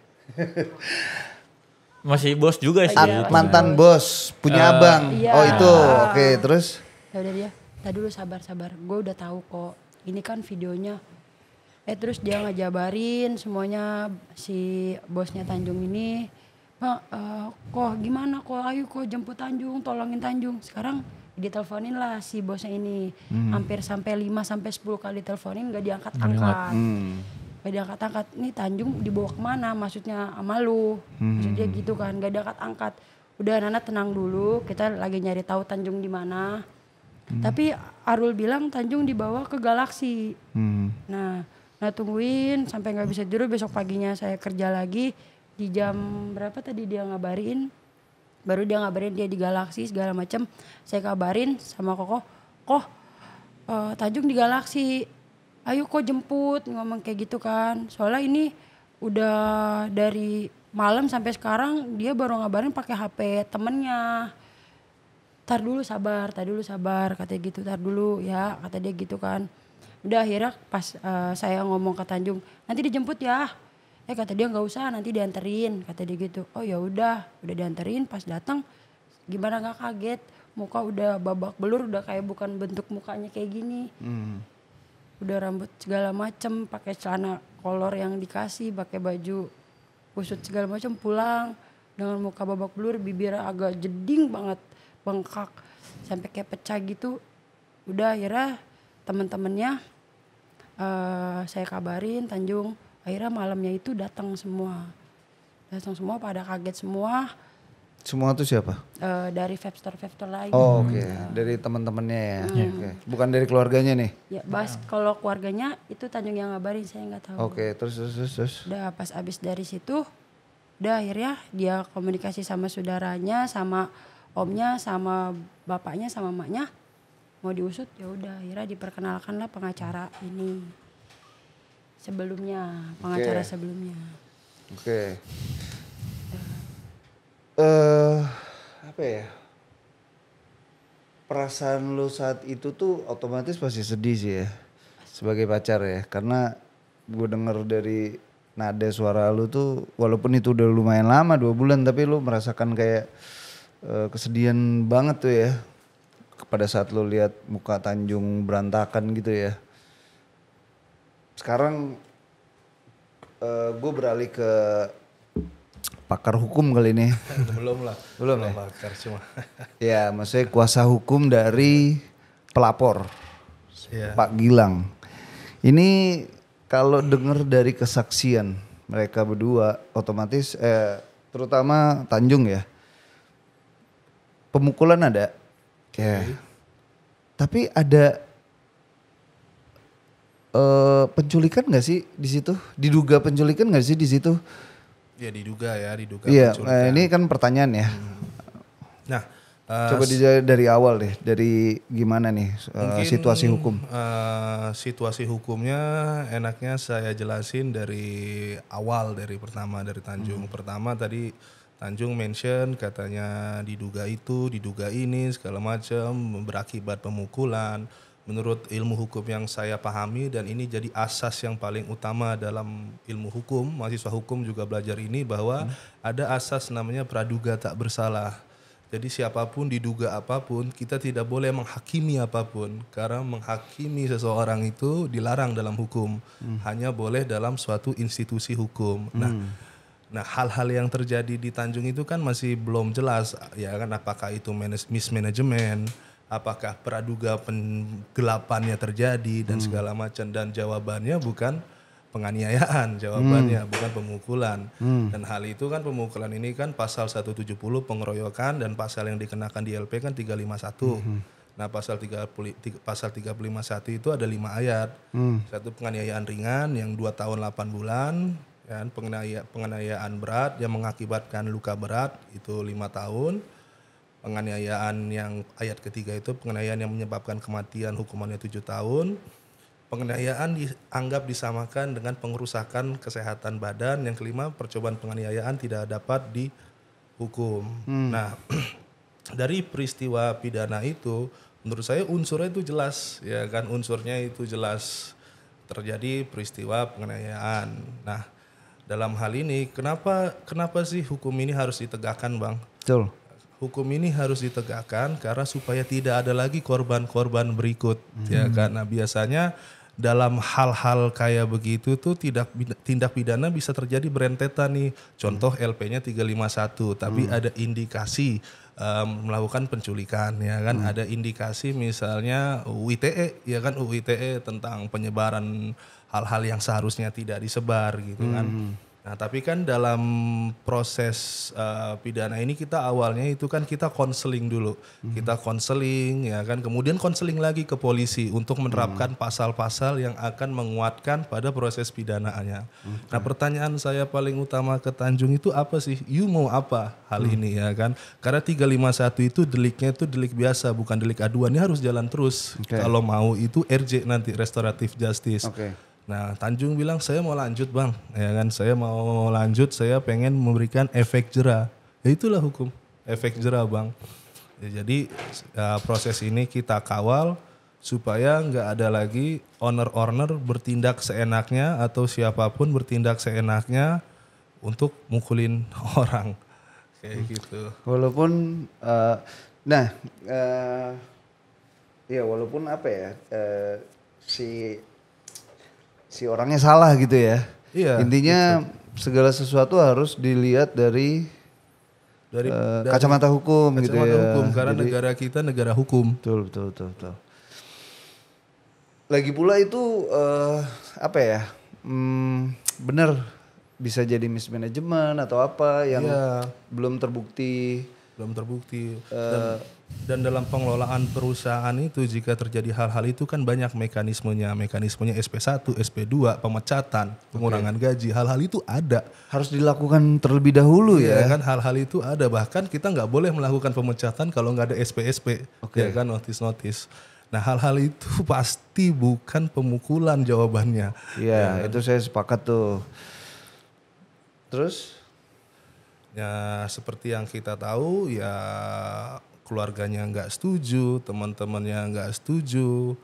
Masih bos juga sih. Mantan bos, punya abang. Iya. Oh itu, oke, terus? Ya udah dia, tadi dulu sabar, gue udah tahu kok. Ini kan videonya. Terus dia ngajabarin semuanya si bosnya Tanjung ini, Pak, kok gimana kok, ayo kok jemput Tanjung, tolongin Tanjung. Sekarang diteleponin lah si bosnya ini, hampir sampai 5-10 kali teleponin gak diangkat-angkat. Gak diangkat-angkat, nih Tanjung dibawa kemana, maksudnya sama lu, maksudnya gitu kan, gak diangkat-angkat. Udah Nana tenang dulu, kita lagi nyari tahu Tanjung di mana. Tapi Arul bilang Tanjung dibawa ke Galaksi. Nah tungguin sampai nggak bisa tidur, besok paginya saya kerja lagi di jam berapa tadi dia ngabarin, baru dia ngabarin dia di Galaksi segala macam. Saya kabarin sama Koko, Tanjung di Galaksi, ayo kok jemput, ngomong kayak gitu kan. Soalnya ini udah dari malam sampai sekarang dia baru ngabarin pakai HP temennya. Tar dulu sabar, katanya gitu, tar dulu ya, kata dia gitu kan. Udah akhirnya pas saya ngomong ke Tanjung, nanti dijemput ya. Kata dia nggak usah, nanti dianterin, kata dia gitu. Oh ya udah dianterin. Pas datang gimana nggak kaget, muka udah babak belur, udah kayak bukan bentuk mukanya kayak gini. Udah rambut segala macem, pakai celana kolor yang dikasih, pakai baju kusut segala macam, pulang dengan muka babak belur, bibir agak jeding banget, bengkak sampai kayak pecah gitu. Udah akhirnya teman-temannya saya kabarin Tanjung, akhirnya malamnya itu datang semua pada kaget semua. Semua tuh siapa? Dari Vapstore lain. Oh, oke. Dari teman-temannya ya. Oke. Bukan dari keluarganya nih. Ya kalau keluarganya itu Tanjung yang ngabarin, saya nggak tahu. Oke, terus. Udah pas abis dari situ, udah akhirnya dia komunikasi sama saudaranya, sama omnya, sama bapaknya, sama emaknya. Mau diusut, ya udah akhirnya diperkenalkanlah pengacara ini sebelumnya, sebelumnya. Oke. Apa ya? Perasaan lu saat itu tuh otomatis pasti sedih sih ya, sebagai pacar ya, karena gue denger dari nada suara lu tuh, walaupun itu udah lumayan lama 2 bulan, tapi lu merasakan kayak kesedihan banget tuh ya. Pada saat lo lihat muka Tanjung berantakan gitu ya. Sekarang gue beralih ke pakar hukum kali ini. Belum lah. Belum ya? Pakar cuma. Ya maksudnya kuasa hukum dari pelapor, Pak Gilang. Ini kalau dengar dari kesaksian mereka berdua, otomatis terutama Tanjung ya, pemukulan ada. Ya. Tapi ada penculikan nggak sih di situ? Diduga penculikan nggak sih di situ? Ya diduga Iya, penculikan. ini kan pertanyaan ya. Nah, coba dari awal deh, dari gimana nih situasi hukum? Situasi hukumnya enaknya saya jelasin dari awal, dari pertama dari Tanjung. Pertama tadi Tanjung mention katanya diduga itu, diduga ini segala macam berakibat pemukulan. menurut ilmu hukum yang saya pahami, dan ini jadi asas yang paling utama dalam ilmu hukum, mahasiswa hukum juga belajar ini, bahwa ada asas namanya praduga tak bersalah. Jadi siapapun diduga apapun, kita tidak boleh menghakimi apapun, karena menghakimi seseorang itu dilarang dalam hukum, hanya boleh dalam suatu institusi hukum. Nah, hal-hal yang terjadi di Tanjung itu kan masih belum jelas, ya kan, apakah itu mismanagement, apakah praduga penggelapannya terjadi dan segala macam, dan jawabannya bukan penganiayaan, jawabannya bukan pemukulan. Dan hal itu kan, pemukulan ini kan pasal 170 pengeroyokan, dan pasal yang dikenakan di LP kan 351. Nah, pasal 351 itu ada 5 ayat. Satu penganiayaan ringan yang 2 tahun 8 bulan, kan, penganiayaan berat yang mengakibatkan luka berat itu 5 tahun. Penganiayaan yang ayat ketiga itu penganiayaan yang menyebabkan kematian, hukumannya 7 tahun. Penganiayaan dianggap disamakan dengan pengerusakan kesehatan badan. Yang kelima, percobaan penganiayaan tidak dapat dihukum. Nah, dari peristiwa pidana itu, menurut saya unsurnya itu jelas, ya kan, unsurnya itu jelas terjadi peristiwa penganiayaan. Nah, dalam hal ini kenapa sih hukum ini harus ditegakkan, Bang? Betul. Hukum ini harus ditegakkan karena supaya tidak ada lagi korban-korban berikut, ya kan. Nah, biasanya dalam hal-hal kayak begitu tuh tindak pidana bisa terjadi berentetan nih. Contoh LP-nya 351, tapi ada indikasi melakukan penculikan, ya kan. Ada indikasi misalnya UU ITE, ya kan, UU ITE tentang penyebaran hal-hal yang seharusnya tidak disebar gitu kan. Nah, tapi kan dalam proses pidana ini kita awalnya itu kan kita konseling dulu. Kita konseling, ya kan, kemudian konseling lagi ke polisi untuk menerapkan pasal-pasal yang akan menguatkan pada proses pidanaannya. Nah, pertanyaan saya paling utama ke Tanjung itu apa sih? You mau apa hal ini, ya kan? Karena 351 itu deliknya itu delik biasa, bukan delik aduan. Ini harus jalan terus. Kalau mau itu RJ nanti, restoratif justice. Nah, Tanjung bilang saya mau lanjut, Bang, ya kan, saya mau lanjut, saya pengen memberikan efek jera. Ya itulah hukum, efek jera, Bang. Ya, jadi proses ini kita kawal supaya nggak ada lagi owner bertindak seenaknya atau siapapun bertindak seenaknya untuk mukulin orang kayak gitu. Walaupun ya walaupun apa ya, si orangnya salah gitu ya. Iya. Intinya segala sesuatu harus dilihat dari kacamata hukum gitu ya. Kacamata hukum, karena jadi, negara kita negara hukum. Betul. Lagi pula itu apa ya? Bener bisa jadi mismanagement atau apa yang belum terbukti. Dan dalam pengelolaan perusahaan itu jika terjadi hal-hal itu kan banyak mekanismenya SP1, SP2, pemecatan, pengurangan gaji, hal-hal itu ada. Harus dilakukan terlebih dahulu ya. Kan, hal-hal itu ada, bahkan kita nggak boleh melakukan pemecatan kalau nggak ada SP, ya kan, notis. Nah, hal-hal itu pasti bukan pemukulan jawabannya. Iya, itu saya sepakat tuh. Terus? Ya seperti yang kita tahu, ya keluarganya nggak setuju, teman-temannya nggak setuju,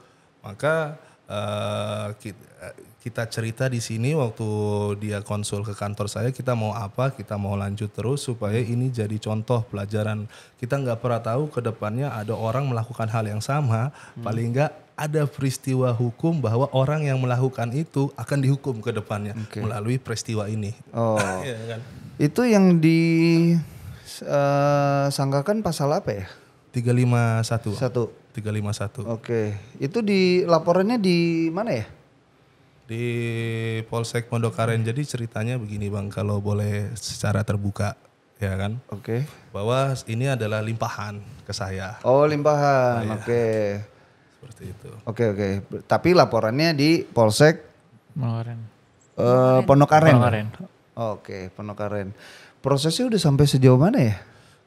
maka kita cerita di sini waktu dia konsul ke kantor saya, kita mau apa, kita mau lanjut terus supaya ini jadi contoh pelajaran. Kita nggak pernah tahu ke depannya ada orang melakukan hal yang sama, paling nggak ada peristiwa hukum bahwa orang yang melakukan itu akan dihukum ke depannya melalui peristiwa ini. Oh, ya kan? Itu yang disangkakan pasal apa ya? 351. 351. Oke, itu di laporannya di mana ya? Di Polsek Pondokaren. Jadi ceritanya begini, Bang, kalau boleh secara terbuka, ya kan? Oke. Bahwa ini adalah limpahan ke saya. Oh, limpahan. Oke. Seperti itu. Oke. Tapi laporannya di Polsek Pondokaren. Oke, Pondokaren. Prosesnya udah sampai sejauh mana ya?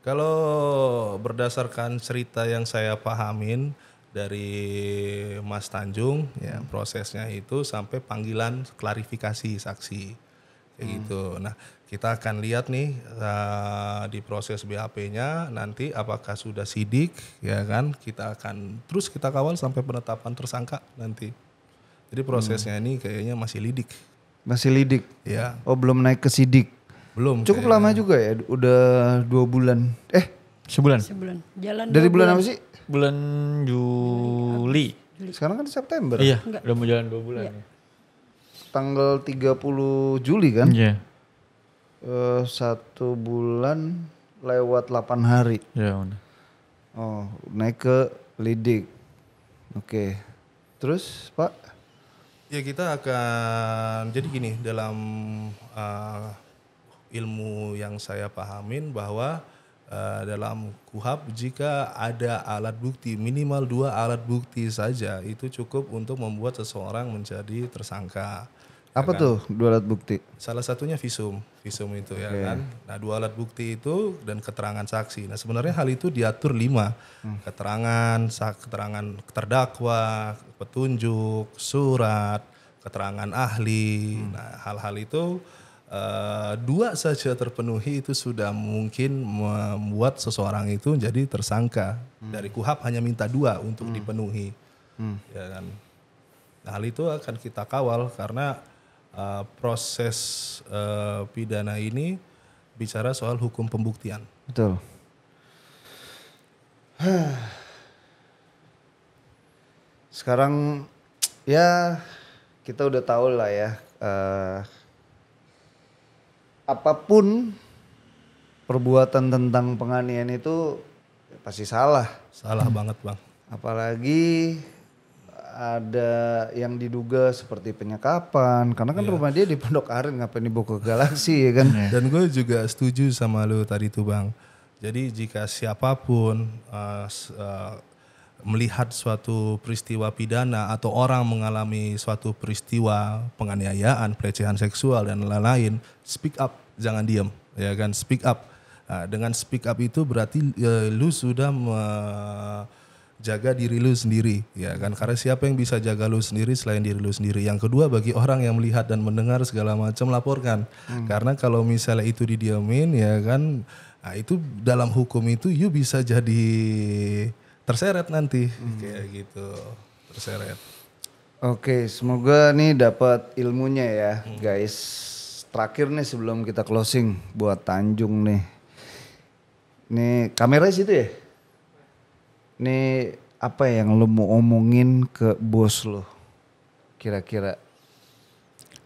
Kalau berdasarkan cerita yang saya pahamin dari Mas Tanjung, ya prosesnya itu sampai panggilan klarifikasi saksi. kayak gitu. Nah, kita akan lihat nih di proses BAP-nya nanti apakah sudah sidik, ya kan? Kita akan terus kita kawal sampai penetapan tersangka nanti. Jadi prosesnya ini kayaknya masih lidik. Masih lidik. Ya, Oh, belum naik ke sidik. belum. Cukup lama juga ya, udah 2 bulan. Sebulan. Jalan Dari 2 bulan apa sih? Bulan Juli. Sekarang kan September. Iya, udah mau jalan 2 bulan. Ya. Tanggal 30 Juli kan? Iya. 1 bulan lewat 8 hari. Ya udah. Oh, naik ke lidik. Oke. Terus, Pak? Ya kita akan, jadi gini dalam ilmu yang saya pahamin bahwa dalam KUHP jika ada alat bukti, minimal 2 alat bukti saja itu cukup untuk membuat seseorang menjadi tersangka. Apa tuh 2 alat bukti? Salah satunya visum itu ya kan. Nah 2 alat bukti itu dan keterangan saksi. Nah sebenarnya hal itu diatur 5. Keterangan terdakwa, petunjuk, surat, keterangan ahli. Nah hal-hal itu 2 saja terpenuhi itu sudah mungkin membuat seseorang itu jadi tersangka. Dari KUHP hanya minta 2 untuk dipenuhi. Ya kan. Nah, hal itu akan kita kawal karena proses pidana ini bicara soal hukum pembuktian. Betul. Sekarang ya kita udah tahu lah ya. Apapun perbuatan tentang penganiayaan itu pasti salah. Salah banget bang. Apalagi ada yang diduga seperti penyekapan. Karena kan rumah dia di Pondok Aren, ngapain dibawa ke Galaksi ya kan. Dan gue juga setuju sama lu tadi tuh bang. Jadi jika siapapun melihat suatu peristiwa pidana atau orang mengalami suatu peristiwa penganiayaan, pelecehan seksual dan lain-lain, speak up, jangan diam, ya kan, speak up. Nah, dengan speak up itu berarti lu sudah jaga diri lu sendiri, ya kan, karena siapa yang bisa jaga lu sendiri selain diri lu sendiri. Yang kedua, bagi orang yang melihat dan mendengar segala macam, laporkan. Karena kalau misalnya itu didiamin, ya kan, nah itu dalam hukum itu you bisa jadi terseret nanti, kayak gitu, terseret. Oke, semoga nih dapat ilmunya ya guys. Terakhir nih sebelum kita closing buat Tanjung nih. Nih kamera situ ya? Nih apa yang lo mau omongin ke bos lo? Kira-kira.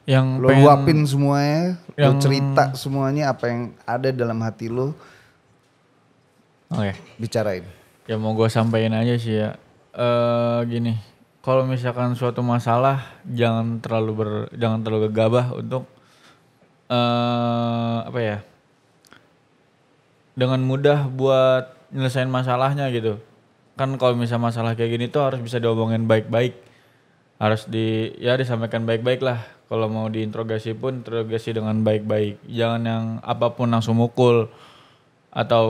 Yang Lo luapin semuanya, lo cerita semuanya apa yang ada dalam hati lo. Oke. Bicarain. Ya mau gue sampaikan aja sih ya. Gini, kalau misalkan suatu masalah jangan terlalu gegabah untuk apa ya? Dengan mudah buat nyelesain masalahnya gitu. Kan kalau misalnya masalah kayak gini tuh harus bisa diomongin baik-baik. Harus disampaikan baik-baik lah. Kalau mau diinterogasi pun interogasi dengan baik-baik. Jangan yang apapun langsung mukul atau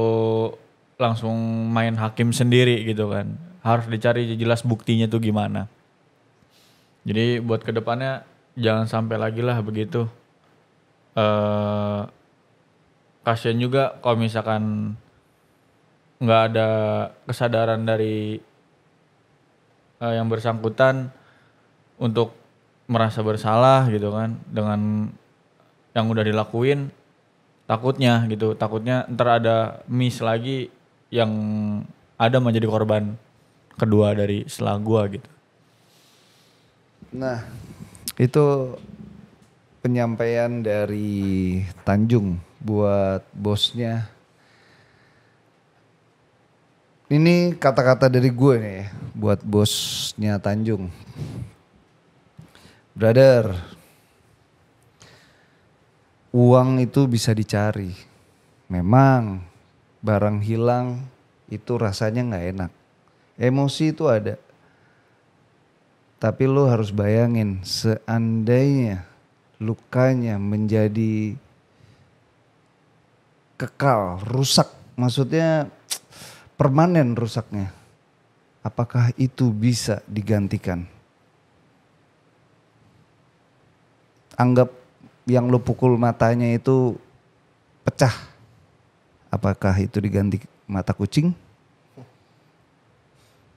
langsung main hakim sendiri gitu kan. Harus dicari jelas buktinya tuh gimana. Jadi buat kedepannya jangan sampai lagi lah begitu. Kasian juga kalau misalkan nggak ada kesadaran dari yang bersangkutan untuk merasa bersalah gitu kan dengan yang udah dilakuin. Takutnya ntar ada miss lagi yang ada menjadi korban kedua dari setelah gua gitu. Nah itu penyampaian dari Tanjung buat bosnya. Ini kata-kata dari gue nih ya, buat bosnya Tanjung. Brother, uang itu bisa dicari. Memang barang hilang itu rasanya gak enak. Emosi itu ada. Tapi lo harus bayangin seandainya lukanya menjadi kekal, rusak. Maksudnya permanen rusaknya. Apakah itu bisa digantikan? Anggap yang lu pukul matanya itu pecah, apakah itu diganti mata kucing?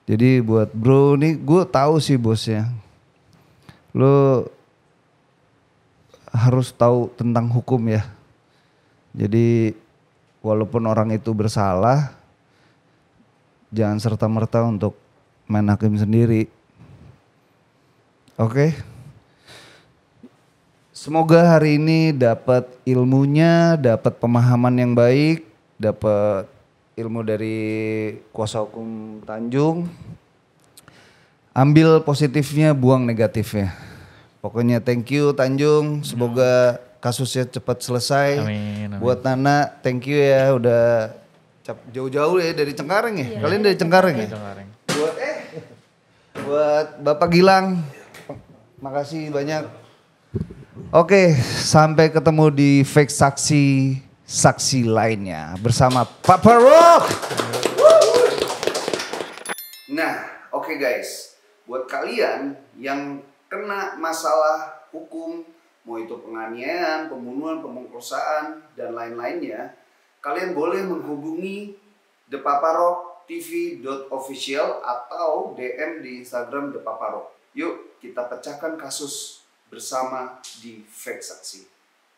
Jadi buat bro nih, gue tahu sih bosnya, lo harus tahu tentang hukum ya. Jadi walaupun orang itu bersalah, jangan serta-merta untuk main hakim sendiri. Oke. Semoga hari ini dapat ilmunya, dapat pemahaman yang baik, dapat ilmu dari kuasa hukum Tanjung. Ambil positifnya, buang negatifnya. Pokoknya thank you Tanjung, semoga kasusnya cepat selesai. Amin. Buat Nana, thank you ya udah jauh-jauh ya dari Cengkareng ya. Kalian dari Cengkareng ya? Cengkareng. Buat Bapak Gilang, makasih banyak. Oke, sampai ketemu di Fake Saksi lainnya bersama Papa Rock. Nah, oke guys, buat kalian yang kena masalah hukum, mau itu penganiayaan, pembunuhan, pemerkosaan, dan lain-lainnya, kalian boleh menghubungi thepaparock.tv.official atau DM di Instagram The Papa Rock. Yuk kita pecahkan kasus bersama di Fake Saksi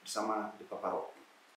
bersama The Papa Rock.